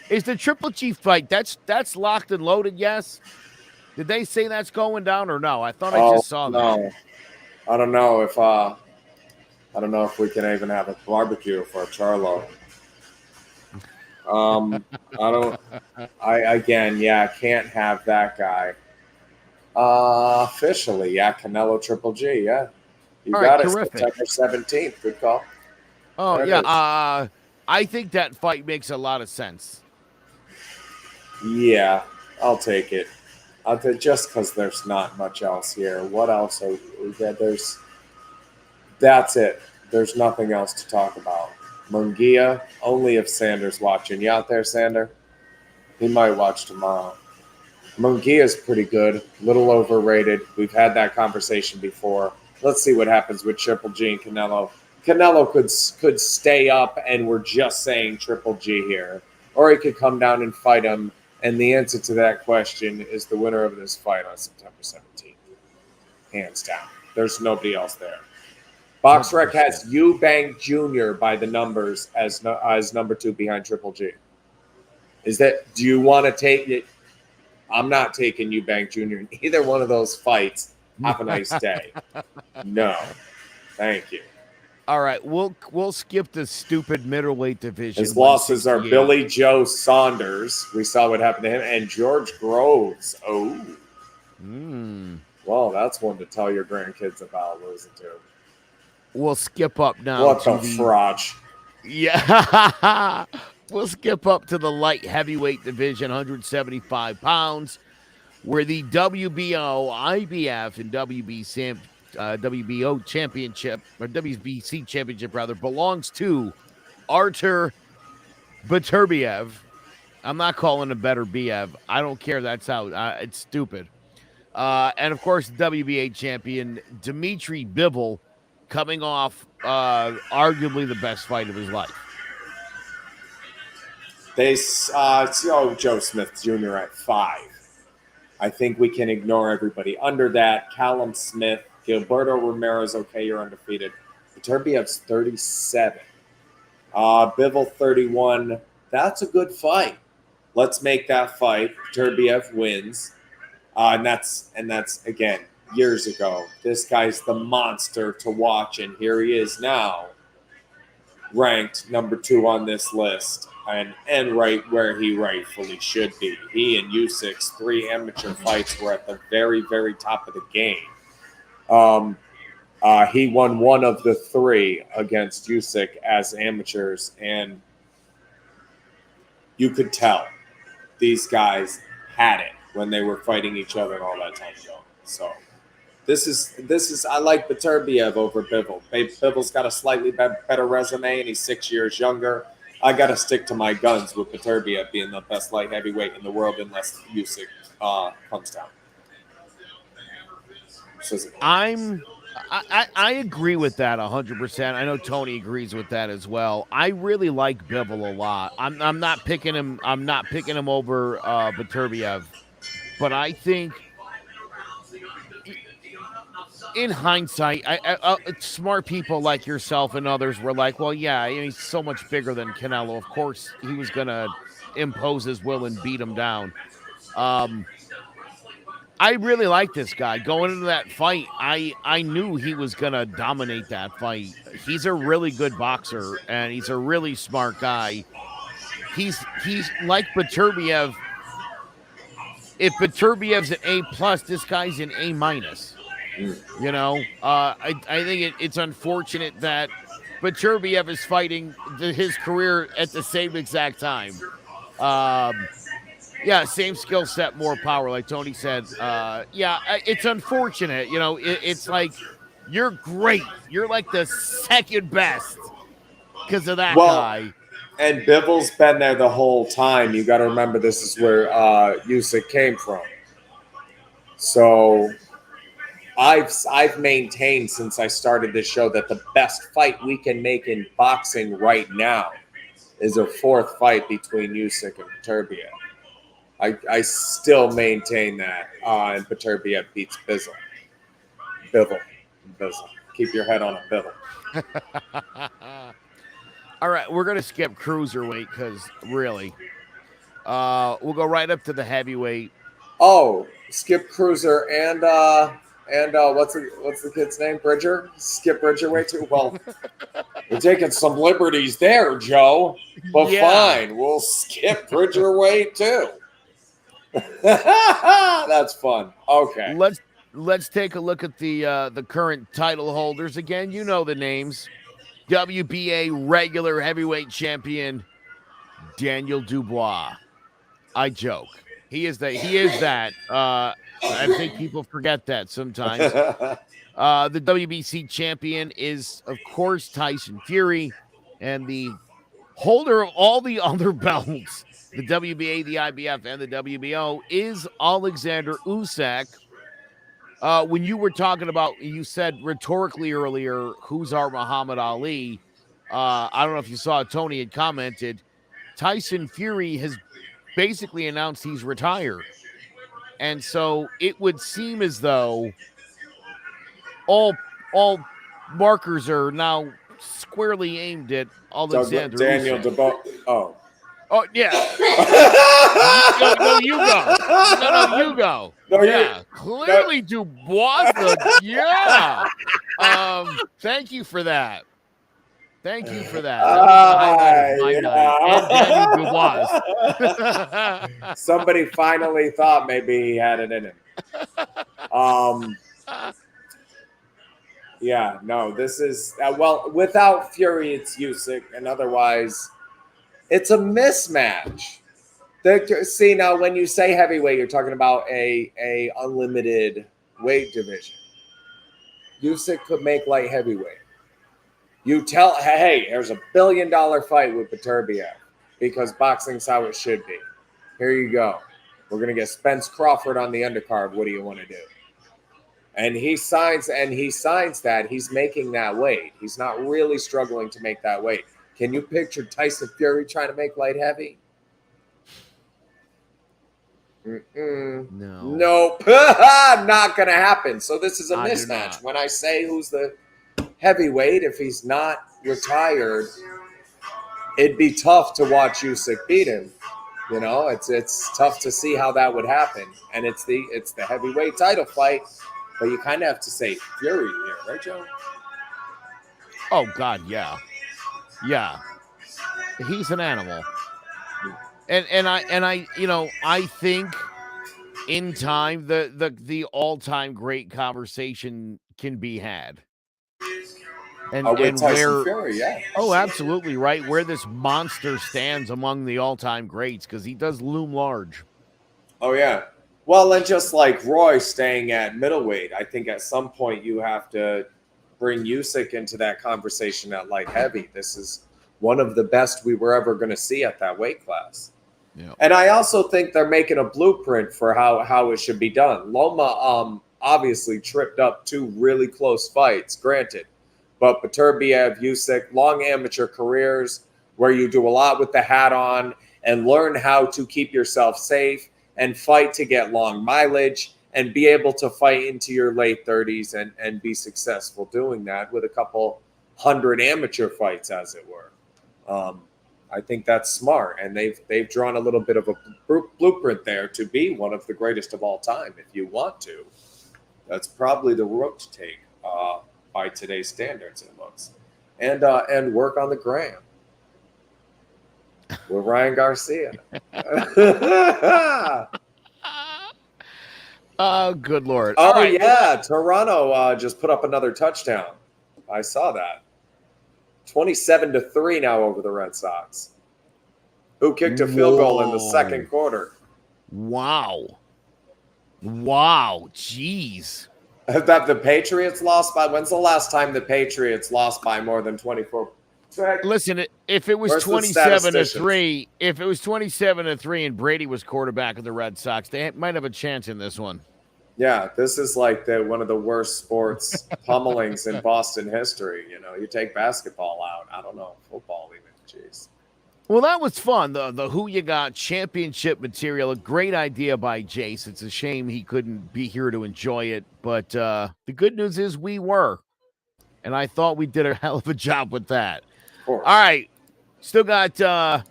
[SPEAKER 4] Is the Triple G fight, that's locked and loaded, yes? Did they say that's going down or no? I thought I just saw that.
[SPEAKER 5] I don't know if we can even have a barbecue for Charlo. Can't have that guy. Officially, Canelo Triple G, yeah. You got it,
[SPEAKER 4] terrific.
[SPEAKER 5] September 17th. Good call.
[SPEAKER 4] Oh,
[SPEAKER 5] There it
[SPEAKER 4] yeah.
[SPEAKER 5] is.
[SPEAKER 4] I think that fight makes a lot of sense.
[SPEAKER 5] Yeah, I'll take it. Just because there's not much else here. What else? That's it. There's nothing else to talk about. Munguia, only if Sander's watching. You out there, Sander? He might watch tomorrow. Munguia's pretty good, little overrated. We've had that conversation before. Let's see what happens with Triple G and Canelo. Canelo could stay up, and we're just saying Triple G here, or he could come down and fight him. And the answer to that question is the winner of this fight on September 17th, hands down. There's nobody else there. BoxRec has Eubank Jr. by the numbers as number 2 behind Triple G. Do you want to take it? I'm not taking Eubank Jr. in either one of those fights. Have a nice day. No, thank you.
[SPEAKER 4] All right, we'll skip the stupid middleweight division.
[SPEAKER 5] His losses are Billy Joe Saunders. We saw what happened to him, and George Groves. Oh, well, that's one to tell your grandkids about losing to.
[SPEAKER 4] We'll skip up now.
[SPEAKER 5] What the frotch?
[SPEAKER 4] Yeah. We'll skip up to the light heavyweight division, 175 pounds, where the WBO, IBF, and WBO championship, or WBC championship, rather, belongs to Artur Beterbiev. I'm not calling him Better Biev. I don't care. That's out. It's stupid. And, of course, WBA champion Dimitri Bivol, coming off arguably the best fight of his life.
[SPEAKER 5] They Joe Smith Jr. at 5. I think we can ignore everybody under that. Callum Smith, Gilberto Ramirez, okay, you're undefeated. Beterbiev's 37. Bivol 31. That's a good fight. Let's make that fight. Beterbiev wins. And that's again years ago. This guy's the monster to watch, and here he is now, ranked number 2 on this list. And right where he rightfully should be. He and Usyk's 3 amateur fights were at the very, very top of the game. He won 1 of the 3 against Usyk as amateurs, and you could tell these guys had it when they were fighting each other all that time ago. So this is I like Beterbiev over Bivol. Bivol's got a slightly better resume, and he's 6 years younger. I got to stick to my guns with Beterbiev being the best light heavyweight in the world unless Usyk comes down.
[SPEAKER 4] I agree with that 100%. I know Tony agrees with that as well. I really like Bivol a lot. I'm not picking him. I'm not picking him over Beterbiev, but I think in hindsight, smart people like yourself and others were like, well, yeah, he's so much bigger than Canelo. Of course, he was going to impose his will and beat him down. I really like this guy. Going into that fight, I knew he was going to dominate that fight. He's a really good boxer, and he's a really smart guy. He's like Beterbiev. If Beterbiev's an A+, this guy's an A-. You know, I think it's unfortunate that Beterbiev is fighting his career at the same exact time. Yeah, same skill set, more power, like Tony said. Yeah, it's unfortunate. You know, it's like you're great. You're like the second best because of that guy.
[SPEAKER 5] And Bivol's been there the whole time. You got to remember this is where Usyk came from. So I've maintained since I started this show that the best fight we can make in boxing right now is a 4th fight between Usyk and Beterbiev. I still maintain that, and Beterbiev beats Bivol. Keep your head on a Bivol.
[SPEAKER 4] All right, we're going to skip cruiserweight because really, we'll go right up to the heavyweight.
[SPEAKER 5] Oh, skip cruiser and what's the kid's name? Bridger? Skip Bridgerweight too? Well, we're taking some liberties there, Joe. But fine, we'll skip Bridgerweight too. That's fun. Okay.
[SPEAKER 4] Let's take a look at the current title holders again. You know the names. WBA regular heavyweight champion Daniel Dubois. I joke. He is that. I think people forget that sometimes. The WBC champion is, of course, Tyson Fury, and the holder of all the other belts, the WBA, the IBF, and the WBO, is Alexander Usyk. When you were talking about, you said rhetorically earlier, who's our Muhammad Ali? I don't know if you saw, Tony had commented, Tyson Fury has basically announced he's retired. And so it would seem as though all markers are now squarely aimed at Alexander
[SPEAKER 5] Daniel
[SPEAKER 4] Usyk.
[SPEAKER 5] Dubois.
[SPEAKER 4] Oh, yeah. No, you go. No, you go.
[SPEAKER 5] No,
[SPEAKER 4] yeah. Clearly Dubois. Yeah. Thank you for that. Thank you for that. That was the highlight of my night. And Daniel Dubois.
[SPEAKER 5] Somebody finally thought maybe he had it in him. Yeah, no, this is without Fury, it's Usyk, and otherwise, it's a mismatch. See, now when you say heavyweight, you're talking about a unlimited weight division. Usyk could make light heavyweight. You tell, hey, there's $1 billion fight with Beterbiev because boxing's how it should be. Here you go. We're going to get Spence Crawford on the undercard. What do you want to do? And he signs that. He's making that weight. He's not really struggling to make that weight. Can you picture Tyson Fury trying to make light heavy?
[SPEAKER 4] No.
[SPEAKER 5] Nope. Not going to happen. So this is a mismatch. When I say who's the heavyweight, if he's not retired, it'd be tough to watch Usyk beat him. You know, it's tough to see how that would happen. And it's the heavyweight title fight, but you kind of have to say Fury here, right, Joe?
[SPEAKER 4] Oh God, yeah. Yeah. He's an animal. And I think in time the all-time great conversation can be had. And
[SPEAKER 5] with Tyson
[SPEAKER 4] where
[SPEAKER 5] Fury, yeah.
[SPEAKER 4] Oh, absolutely right. Where this monster stands among the all-time greats, because he does loom large.
[SPEAKER 5] Oh yeah. Well, and just like Roy staying at middleweight, I think at some point you have to bring Usyk into that conversation at light heavy. This is one of the best we were ever going to see at that weight class.
[SPEAKER 4] Yeah.
[SPEAKER 5] And I also think they're making a blueprint for how it should be done. Loma obviously tripped up 2 really close fights, granted. But Beterbiev, Usyk, long amateur careers where you do a lot with the hat on and learn how to keep yourself safe and fight to get long mileage and be able to fight into your late 30s and be successful doing that with a couple hundred amateur fights, as it were. I think that's smart, and they've drawn a little bit of a blueprint there to be one of the greatest of all time. If you want to, that's probably the route to take by today's standards. It looks, and work on the gram with Ryan Garcia.
[SPEAKER 4] Oh, good Lord!
[SPEAKER 5] Oh
[SPEAKER 4] right.
[SPEAKER 5] Yeah, Toronto just put up another touchdown. I saw that. 27-3 now over the Red Sox, who kicked a field goal in the second quarter.
[SPEAKER 4] Wow. Jeez.
[SPEAKER 5] That the Patriots lost by. When's the last time the Patriots lost by more than 24?
[SPEAKER 4] Listen, if it was 27-3, if it was 27-3 and Brady was quarterback of the Red Sox, they might have a chance in this one.
[SPEAKER 5] Yeah, this is like one of the worst sports pummelings in Boston history. You know, you take basketball out. I don't know, football even. Jeez.
[SPEAKER 4] Well, that was fun. The Who You Got championship material, a great idea by Jace. It's a shame he couldn't be here to enjoy it, but the good news is we were, and I thought we did a hell of a job with that.
[SPEAKER 5] Of course.
[SPEAKER 4] All right, still got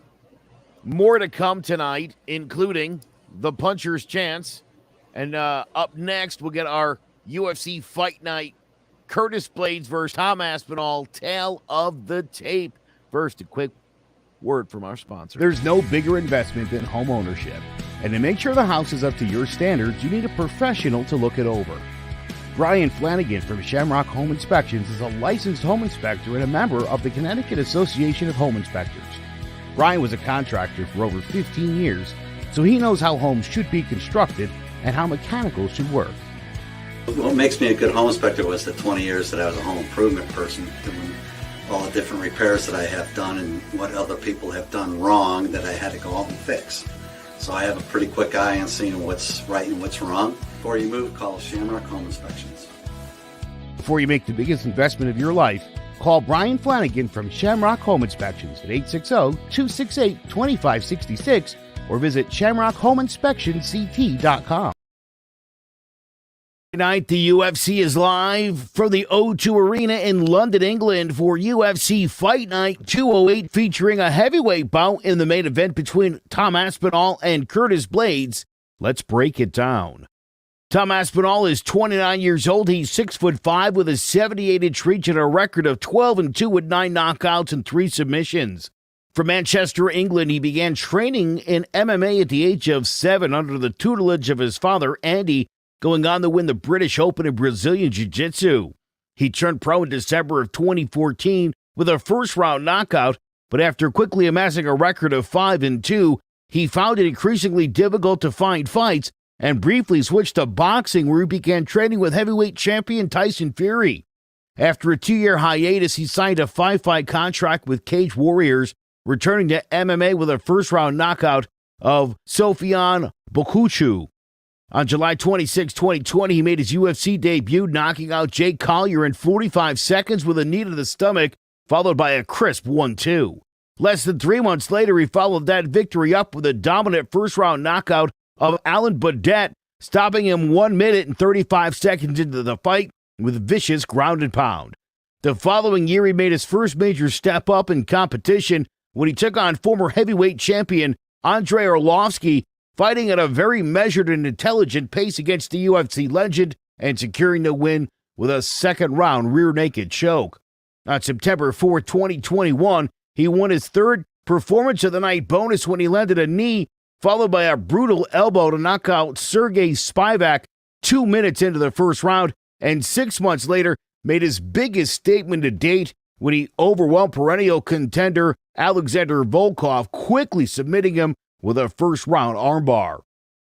[SPEAKER 4] more to come tonight, including the Puncher's Chance. And up next, we'll get our UFC Fight Night Curtis Blaydes versus Tom Aspinall tale of the tape. First, a quick word from our sponsor.
[SPEAKER 1] There's no bigger investment than home ownership. And to make sure the house is up to your standards, you need a professional to look it over. Brian Flanagan from Shamrock Home Inspections is a licensed home inspector and a member of the Connecticut Association of Home Inspectors. Brian was a contractor for over 15 years, so he knows how homes should be constructed and how mechanicals should work.
[SPEAKER 6] What makes me a good home inspector was the 20 years that I was a home improvement person, doing all the different repairs that I have done and what other people have done wrong that I had to go out and fix. So I have a pretty quick eye on seeing what's right and what's wrong. Before you move, call Shamrock Home Inspections.
[SPEAKER 1] Before you make the biggest investment of your life, call Brian Flanagan from Shamrock Home Inspections at 860-268-2566 or visit shamrockhomeinspectionct.com.
[SPEAKER 4] Tonight, the UFC is live from the O2 Arena in London, England for UFC Fight Night 208, featuring a heavyweight bout in the main event between Tom Aspinall and Curtis Blaydes. Let's break it down. Tom Aspinall is 29 years old. He's 6'5" with a 78-inch reach and a record of 12-2 with 9 knockouts and 3 submissions. From Manchester, England, he began training in MMA at the age of 7 under the tutelage of his father, Andy, going on to win the British Open in Brazilian Jiu-Jitsu. He turned pro in December of 2014 with a first-round knockout, but after quickly amassing a record of 5-2, he found it increasingly difficult to find fights and briefly switched to boxing, where he began training with heavyweight champion Tyson Fury. After a 2-year hiatus, he signed a 5-fight contract with Cage Warriors, returning to MMA with a first-round knockout of Sofiane Bokuchu. On July 26, 2020, he made his UFC debut, knocking out Jake Collier in 45 seconds with a knee to the stomach, followed by a crisp 1-2. Less than 3 months later, he followed that victory up with a dominant first-round knockout of Alan Baudette, stopping him 1 minute and 35 seconds into the fight with vicious ground and pound. The following year, he made his first major step up in competition when he took on former heavyweight champion Andrei Arlovsky, fighting at a very measured and intelligent pace against the UFC legend and securing the win with a second-round rear-naked choke. On September 4, 2021, he won his third performance of the night bonus when he landed a knee, followed by a brutal elbow to knock out Sergey Spivak 2 minutes into the first round, and 6 months later made his biggest statement to date when he overwhelmed perennial contender Alexander Volkov, quickly submitting him with a first-round armbar.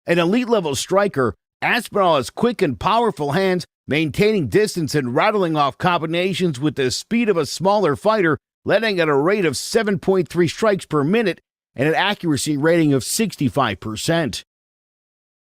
[SPEAKER 4] An elite-level striker, Aspinall has quick and powerful hands, maintaining distance and rattling off combinations with the speed of a smaller fighter, landing at a rate of 7.3 strikes per minute and an accuracy rating of 65%.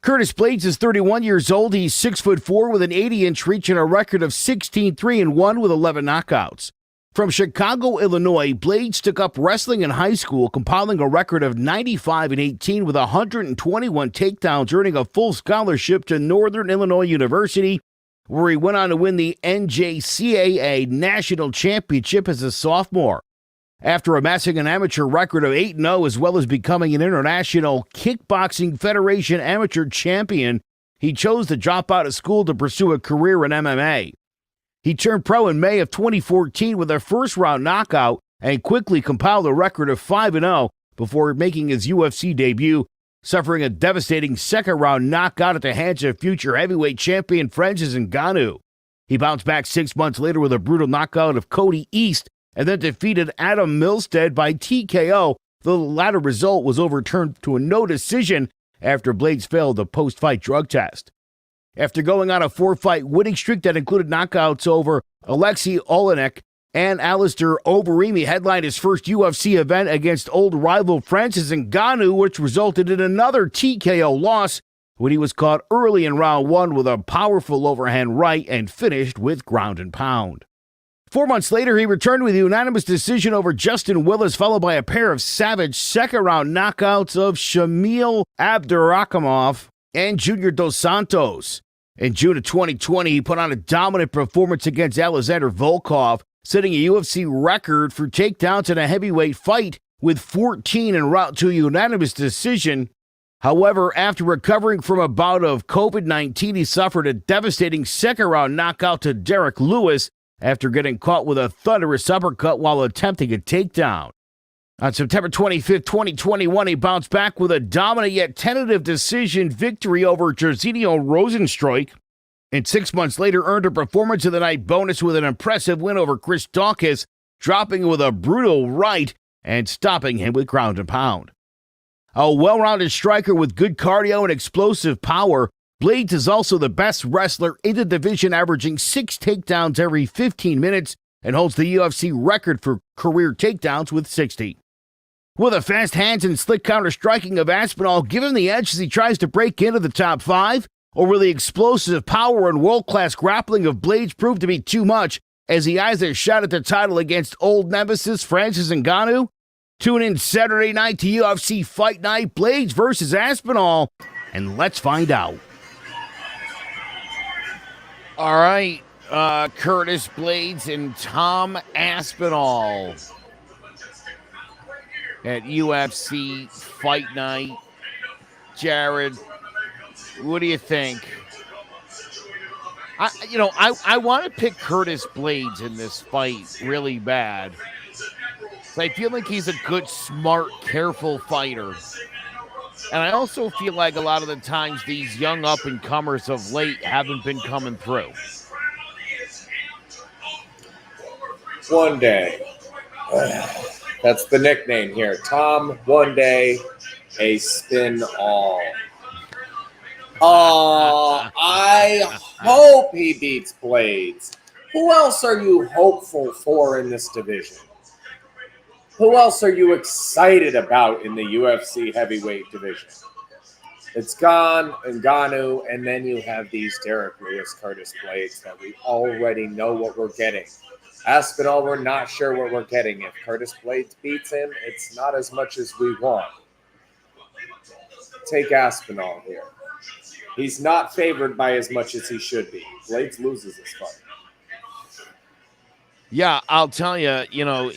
[SPEAKER 4] Curtis Blaydes is 31 years old. He's 6'4" with an 80-inch reach and a record of 16-3-1 with 11 knockouts. From Chicago, Illinois, Blaydes took up wrestling in high school, compiling a record of 95-18 with 121 takedowns, earning a full scholarship to Northern Illinois University, where he went on to win the NJCAA National Championship as a sophomore. After amassing an amateur record of 8-0 as well as becoming an International Kickboxing Federation amateur champion, he chose to drop out of school to pursue a career in MMA. He turned pro in May of 2014 with a first-round knockout and quickly compiled a record of 5-0 before making his UFC debut, suffering a devastating second-round knockout at the hands of future heavyweight champion Francis Ngannou. He bounced back 6 months later with a brutal knockout of Cody East and then defeated Adam Milstead by TKO. The latter result was overturned to a no decision after Blaydes failed a post-fight drug test. After going on a 4-fight winning streak that included knockouts over Alexei Olenek and Alistair Overeem, headlined his first UFC event against old rival Francis Ngannou, which resulted in another TKO loss when he was caught early in round 1 with a powerful overhand right and finished with ground and pound. 4 months later, he returned with a unanimous decision over Justin Willis, followed by a pair of savage second-round knockouts of Shamil Abdurakhimov and Junior Dos Santos. In June of 2020, he put on a dominant performance against Alexander Volkov, setting a UFC record for takedowns in a heavyweight fight with 14 en route to a unanimous decision. However, after recovering from a bout of COVID-19, he suffered a devastating second-round knockout to Derek Lewis after getting caught with a thunderous uppercut while attempting a takedown. On September 25, 2021, he bounced back with a dominant yet tentative decision victory over Jairzinho Rozenstruik.
[SPEAKER 1] and 6 months later earned a Performance of the Night bonus with an impressive win over Chris Dawkins, dropping him with a brutal right and stopping him with ground and pound. A well-rounded striker with good cardio and explosive power, Blaydes is also the best wrestler in the division, averaging 6 takedowns every 15 minutes and holds the UFC record for career takedowns with 60. Will the fast hands and slick counter-striking of Aspinall give him the edge as he tries to break into the top 5? Or will the explosive power and world-class grappling of Blaydes prove to be too much as he eyes a shot at the title against old nemesis Francis Ngannou? Tune in Saturday night to UFC Fight Night, Blaydes versus Aspinall, and let's find out.
[SPEAKER 4] All right, Curtis Blaydes and Tom Aspinall at UFC Fight Night. Jared, what do you think? I want to pick Curtis Blaydes in this fight really bad. I feel like he's a good, smart, careful fighter. And I also feel like a lot of the times these young up-and-comers of late haven't been coming through.
[SPEAKER 5] One Day. That's the nickname here. Tom One Day Aspinall. I hope he beats Blaydes. Who else are you hopeful for in this division? Who else are you excited about in the UFC heavyweight division? It's Ngannou, and then you have these Derek Lewis, Curtis Blaydes that we already know what we're getting. Aspinall, we're not sure what we're getting. If Curtis Blaydes beats him, it's not as much as we want. Take Aspinall here. He's not favored by as much as he should be. Blaydes loses this fight.
[SPEAKER 4] Yeah, I'll tell you,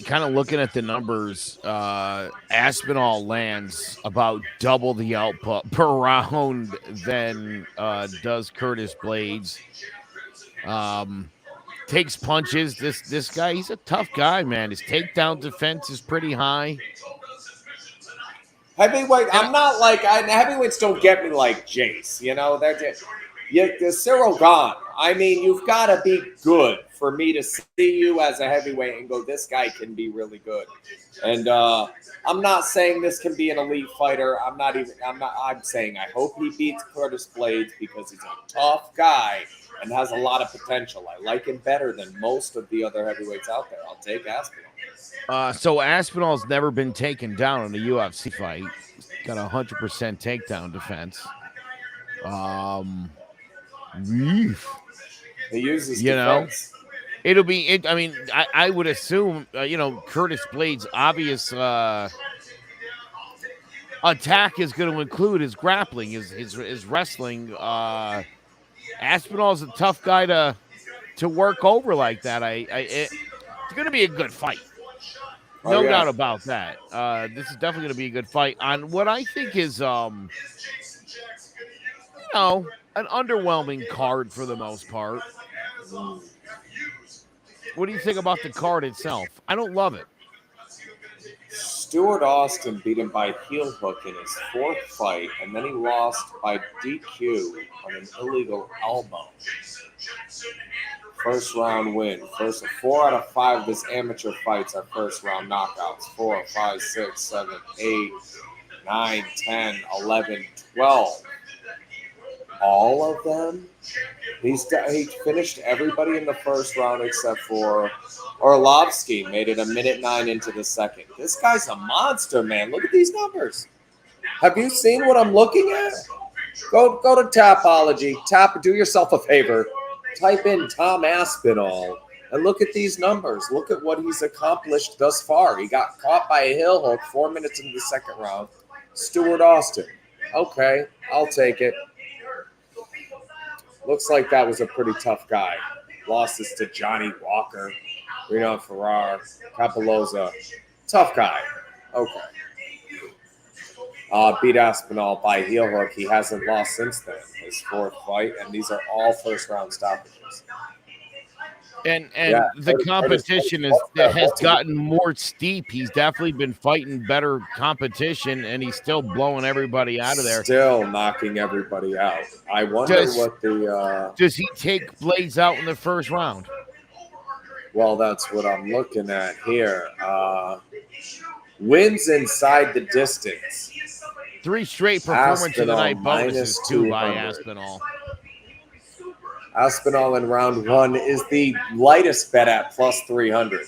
[SPEAKER 4] kind of looking at the numbers, Aspinall lands about double the output per round than does Curtis Blaydes. Takes punches. This guy, he's a tough guy, man. His takedown defense is pretty high.
[SPEAKER 5] Heavyweight, I'm not like, heavyweights don't get me like Jace, they're just, Cyril gone. I mean, you've got to be good for me to see you as a heavyweight and go, this guy can be really good. And I'm not saying this can be an elite fighter. I'm saying I hope he beats Curtis Blaydes because he's a tough guy and has a lot of potential. I like him better than most of the other heavyweights out there. I'll take Aspinall.
[SPEAKER 4] So Aspinall's never been taken down in a UFC fight. He's got 100% takedown defense.
[SPEAKER 5] He uses defense.
[SPEAKER 4] It'll be. I would assume. Curtis Blaydes' obvious attack is going to include his grappling, his wrestling. Aspinall's a tough guy to work over like that. It's going to be a good fight. No doubt about that. This is definitely going to be a good fight on what I think is, an underwhelming card for the most part. What do you think about the card itself? I don't love it.
[SPEAKER 5] Stuart Austin beat him by heel hook in his 4th fight, and then he lost by DQ on an illegal elbow. First round win. 4 out of 5 of his amateur fights are first round knockouts. 4, 5, 6, 7, 8, 9, 10, 11, 12. All of them? He finished everybody in the first round except for Orlovsky. Made it 1:09 into the second. This guy's a monster, man. Look at these numbers. Have you seen what I'm looking at? Go to Tapology. Do yourself a favor. Type in Tom Aspinall and look at these numbers. Look at what he's accomplished thus far. He got caught by a heel hook 4 minutes into the second round. Stuart Austin. Okay, I'll take it. Looks like that was a pretty tough guy. Lost this to Johnny Walker, Reno Ferrar, Capoloza. Tough guy. Okay. Beat Aspinall by heel hook. He hasn't lost since then. His 4th fight, and these are all first-round stoppages.
[SPEAKER 4] And the competition has gotten more steep. He's definitely been fighting better competition, and he's still blowing everybody out of there.
[SPEAKER 5] Still knocking everybody out. I wonder what the
[SPEAKER 4] does he take Blaydes out in the first round?
[SPEAKER 5] Well, that's what I'm looking at here. Wins inside the distance.
[SPEAKER 4] 3 straight performance of the night bonuses, 2 by Aspinall.
[SPEAKER 5] Aspinall in round 1 is the lightest bet at plus 300.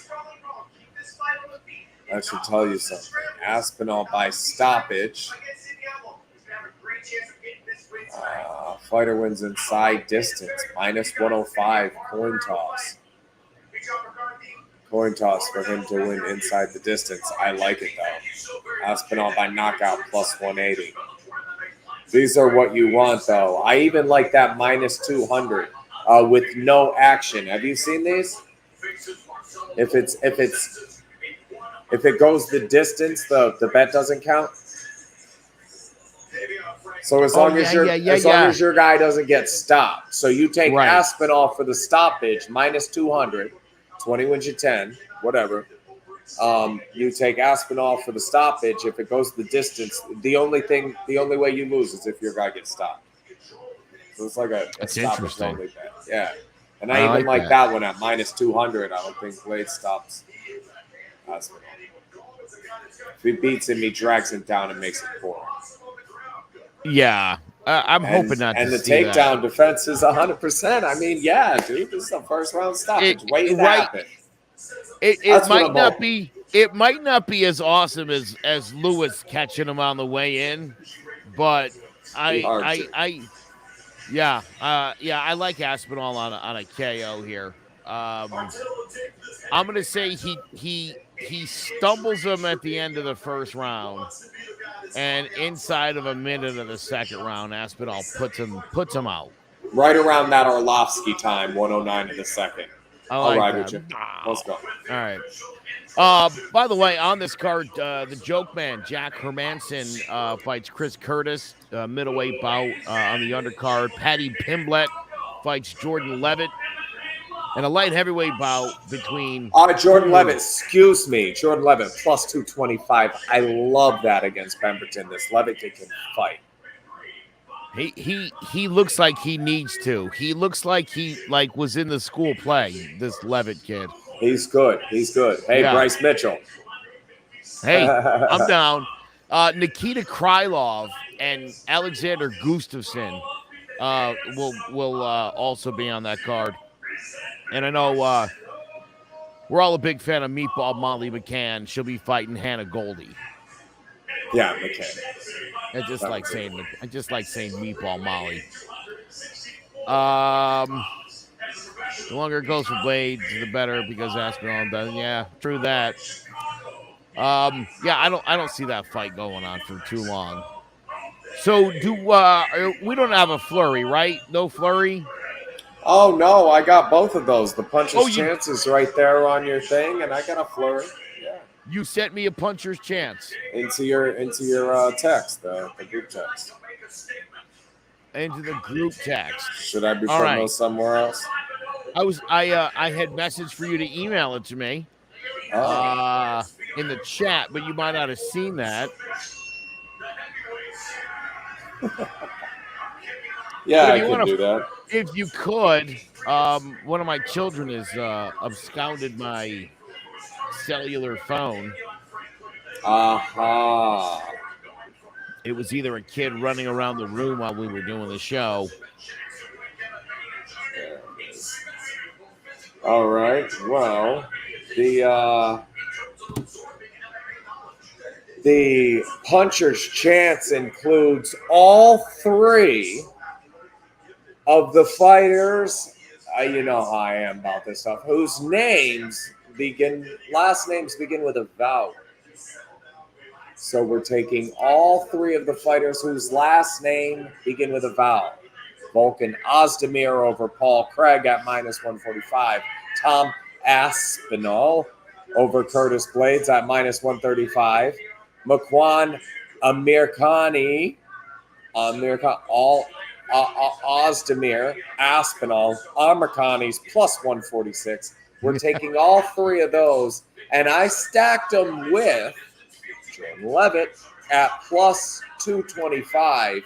[SPEAKER 5] That should tell you something. Aspinall by stoppage. Fighter wins inside distance. Minus 105 coin toss. Coin toss for him to win inside the distance. I like it though. Aspinall by knockout plus 180. These are what you want though. I even like that minus 200 with no action. Have you seen these? If it goes the distance, the bet doesn't count. So as long as your guy doesn't get stopped. So you take Aspinall for the stoppage, minus 200, 20 wins you 10, whatever. You take Aspinall for the stoppage. If it goes the distance, the only way you lose is if your guy gets stopped. So it's like a stoppage only bet. Yeah. And I even like that one at minus 200. I don't think Blaydes stops Aspinall. If he beats him, he drags him down and makes it 4.
[SPEAKER 4] Yeah, I'm hoping not to see that.
[SPEAKER 5] And the takedown defense is 100%. I mean, yeah, dude, this is a first round stoppage waiting to happen.
[SPEAKER 4] It might not be as awesome as Lewis catching him on the way in, but I like Aspinall on a KO here. I'm gonna say he stumbles him at the end of the first round, and inside of a minute of the second round, Aspinall puts him out.
[SPEAKER 5] Right around that Arlovsky time, 109 in the second.
[SPEAKER 4] I'll
[SPEAKER 5] ride with you. Let's go.
[SPEAKER 4] All right. By the way, on this card, the joke man, Jack Hermanson, fights Chris Curtis, middleweight bout on the undercard. Paddy Pimblett fights Jordan Levitt. And a light heavyweight bout between...
[SPEAKER 5] Jordan Levitt, Jordan Levitt, plus 225. I love that against Pemberton. This Levitt kid can fight.
[SPEAKER 4] He looks like he needs to. He looks like he was in the school play, this Levitt kid.
[SPEAKER 5] He's good. Hey, yeah. Bryce Mitchell.
[SPEAKER 4] Hey, I'm down. Nikita Krylov and Alexander Gustafsson will also be on that card. And I know we're all a big fan of Meatball Molly McCann. She'll be fighting Hannah Goldie.
[SPEAKER 5] Yeah, McCann.
[SPEAKER 4] I just like saying Meatball Molly. The longer it goes for Blaydes, the better, because Aspinall does. Yeah, true that. I don't see that fight going on for too long. So we don't have a flurry, right? No flurry.
[SPEAKER 5] Oh no, I got both of those. The puncher's chance is right there on your thing, and I got a flurry. Yeah.
[SPEAKER 4] You sent me a puncher's chance
[SPEAKER 5] into your text, the group text.
[SPEAKER 4] Into the group text.
[SPEAKER 5] Should I be putting those somewhere else?
[SPEAKER 4] I had messaged for you to email it to me in the chat, but you might not have seen that.
[SPEAKER 5] Yeah, I can do that.
[SPEAKER 4] If you could, one of my children has absconded my cellular phone. It was either a kid running around the room while we were doing the show.
[SPEAKER 5] All right. Well, the puncher's chance includes all 3 of the fighters. You know how I am about this stuff. Whose last names begin with a vowel. So we're taking all 3 of the fighters whose last name begin with a vowel. Volkan Ozdemir over Paul Craig at minus 145. Tom Aspinall over Curtis Blaydes at minus 135. Makwan Amirkhani, all Ozdemir, Aspinall, Amirkhani's plus 146. We're taking all three of those, and I stacked them with Jordan Levitt at plus 225.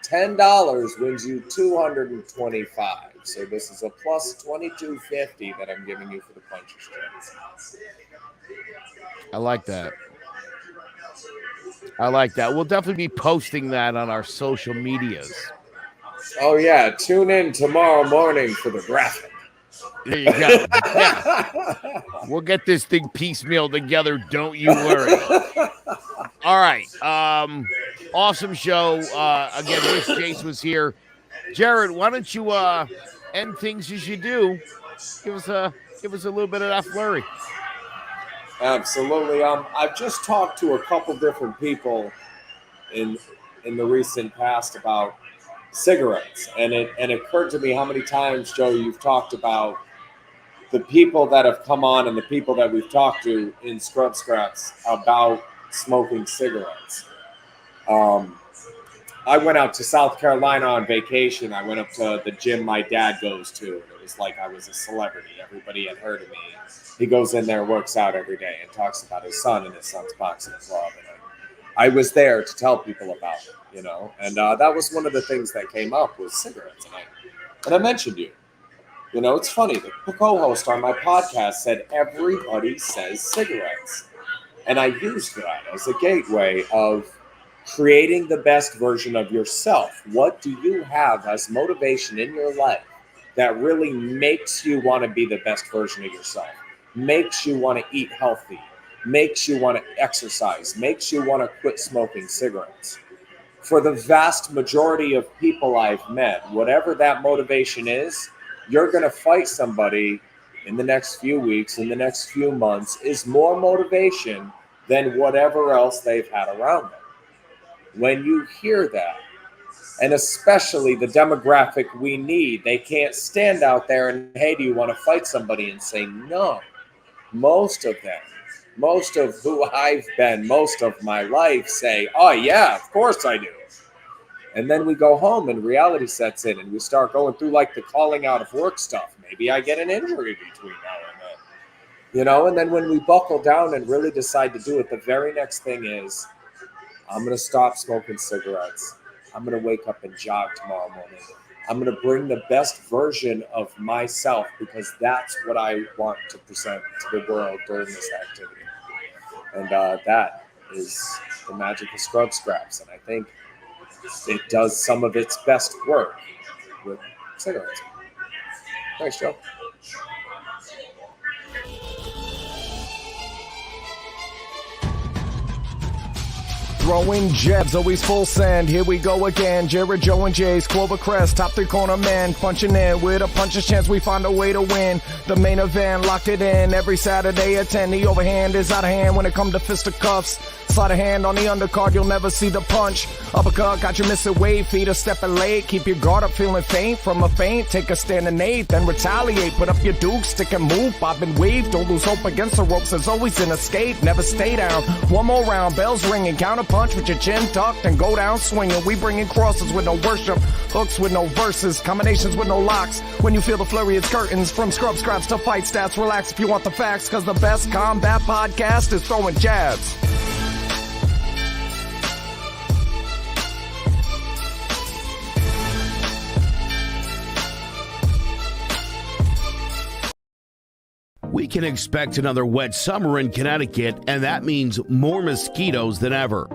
[SPEAKER 5] $10 wins you 225. So this is a plus 2250 that I'm giving you for the punches.
[SPEAKER 4] I like that. I like that. We'll definitely be posting that on our social medias.
[SPEAKER 5] Oh, yeah. Tune in tomorrow morning for the graphic.
[SPEAKER 4] There you go. Yeah. We'll get this thing piecemeal together. Don't you worry. All right. Awesome show. Again, wish Jace was here. Jared, why don't you end things as you do? Give us a little bit of that flurry.
[SPEAKER 5] Absolutely. I've just talked to a couple different people in the recent past about cigarettes, and it occurred to me how many times, Joe, you've talked about the people that have come on and the people that we've talked to in Scrub Scraps about smoking cigarettes. I went out to South Carolina on vacation. I went up to the gym my dad goes to, and it was like I was a celebrity. Everybody had heard of me. He goes in there, works out every day, and talks about his son and his son's boxing club. And I was there to tell people about it, you know. And that was one of the things that came up was cigarettes. And I mentioned you. You know, it's funny. The co-host on my podcast said everybody says cigarettes. And I used that as a gateway of creating the best version of yourself. What do you have as motivation in your life that really makes you want to be the best version of yourself, makes you want to eat healthy, makes you want to exercise, makes you want to quit smoking cigarettes? For the vast majority of people I've met, whatever that motivation is, you're going to fight somebody in the next few weeks, in the next few months, is more motivation than whatever else they've had around them. When you hear that, and especially the demographic we need, they can't stand out there and, hey, do you want to fight somebody, and say no. Most of them, most of who I've been most of my life say, oh, yeah, of course I do. And then we go home and reality sets in and we start going through like the calling out of work stuff. Maybe I get an injury between now and then. You know, and then when we buckle down and really decide to do it, the very next thing is, I'm going to stop smoking cigarettes. I'm going to wake up and jog tomorrow morning. I'm going to bring the best version of myself because that's what I want to present to the world during this activity. And that is the magic of Scrub Scraps. And I think it does some of its best work with cigarettes. Thanks, Joe.
[SPEAKER 3] Throwing jabs, always full send. Here we go again. Jared, Joe, and Jay's Clover Crest, top three corner man, punching in with a puncher's chance. We find a way to win. The main event, lock it in every Saturday at 10. The overhand is out of hand when it comes to fisticuffs. Slide a hand on the undercard, you'll never see the punch. Uppercut got you missing weight, feet are stepping late. Keep your guard up, feeling faint from a feint. Take a stand and eight, then retaliate. Put up your duke, stick and move, bob and weave. Don't lose hope against the ropes, there's always an escape. Never stay down. One more round, bells ringing, counter punch with your chin tucked and go down swinging. We bringing crosses with no worship, hooks with no verses, combinations with no locks. When you feel the flurry, it's curtains. From scrub scraps to fight stats, relax if you want the facts, cause the best combat podcast is throwing jabs.
[SPEAKER 1] We can expect another wet summer in Connecticut, and that means more mosquitoes than ever.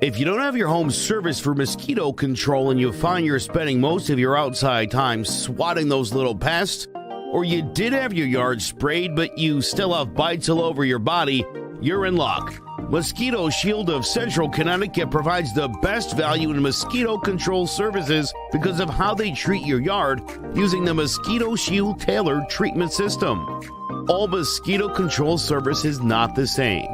[SPEAKER 1] If you don't have your home serviced for mosquito control and you find you're spending most of your outside time swatting those little pests, or you did have your yard sprayed but you still have bites all over your body, you're in luck. Mosquito Shield of Central Connecticut provides the best value in mosquito control services because of how they treat your yard using the Mosquito Shield tailored treatment system. All mosquito control service is not the same.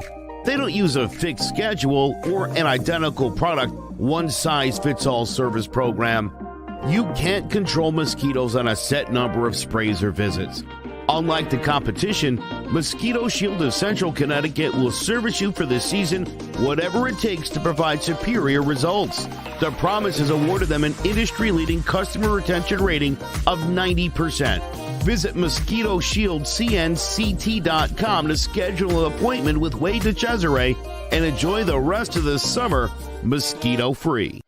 [SPEAKER 1] They don't use a fixed schedule or an identical product, one-size-fits-all service program. You can't control mosquitoes on a set number of sprays or visits. Unlike the competition, Mosquito Shield of Central Connecticut will service you for the season, whatever it takes to provide superior results. The Promise has awarded them an industry-leading customer retention rating of 90%. Visit MosquitoShieldCNCT.com to schedule an appointment with Wade DeCesare and enjoy the rest of the summer mosquito-free.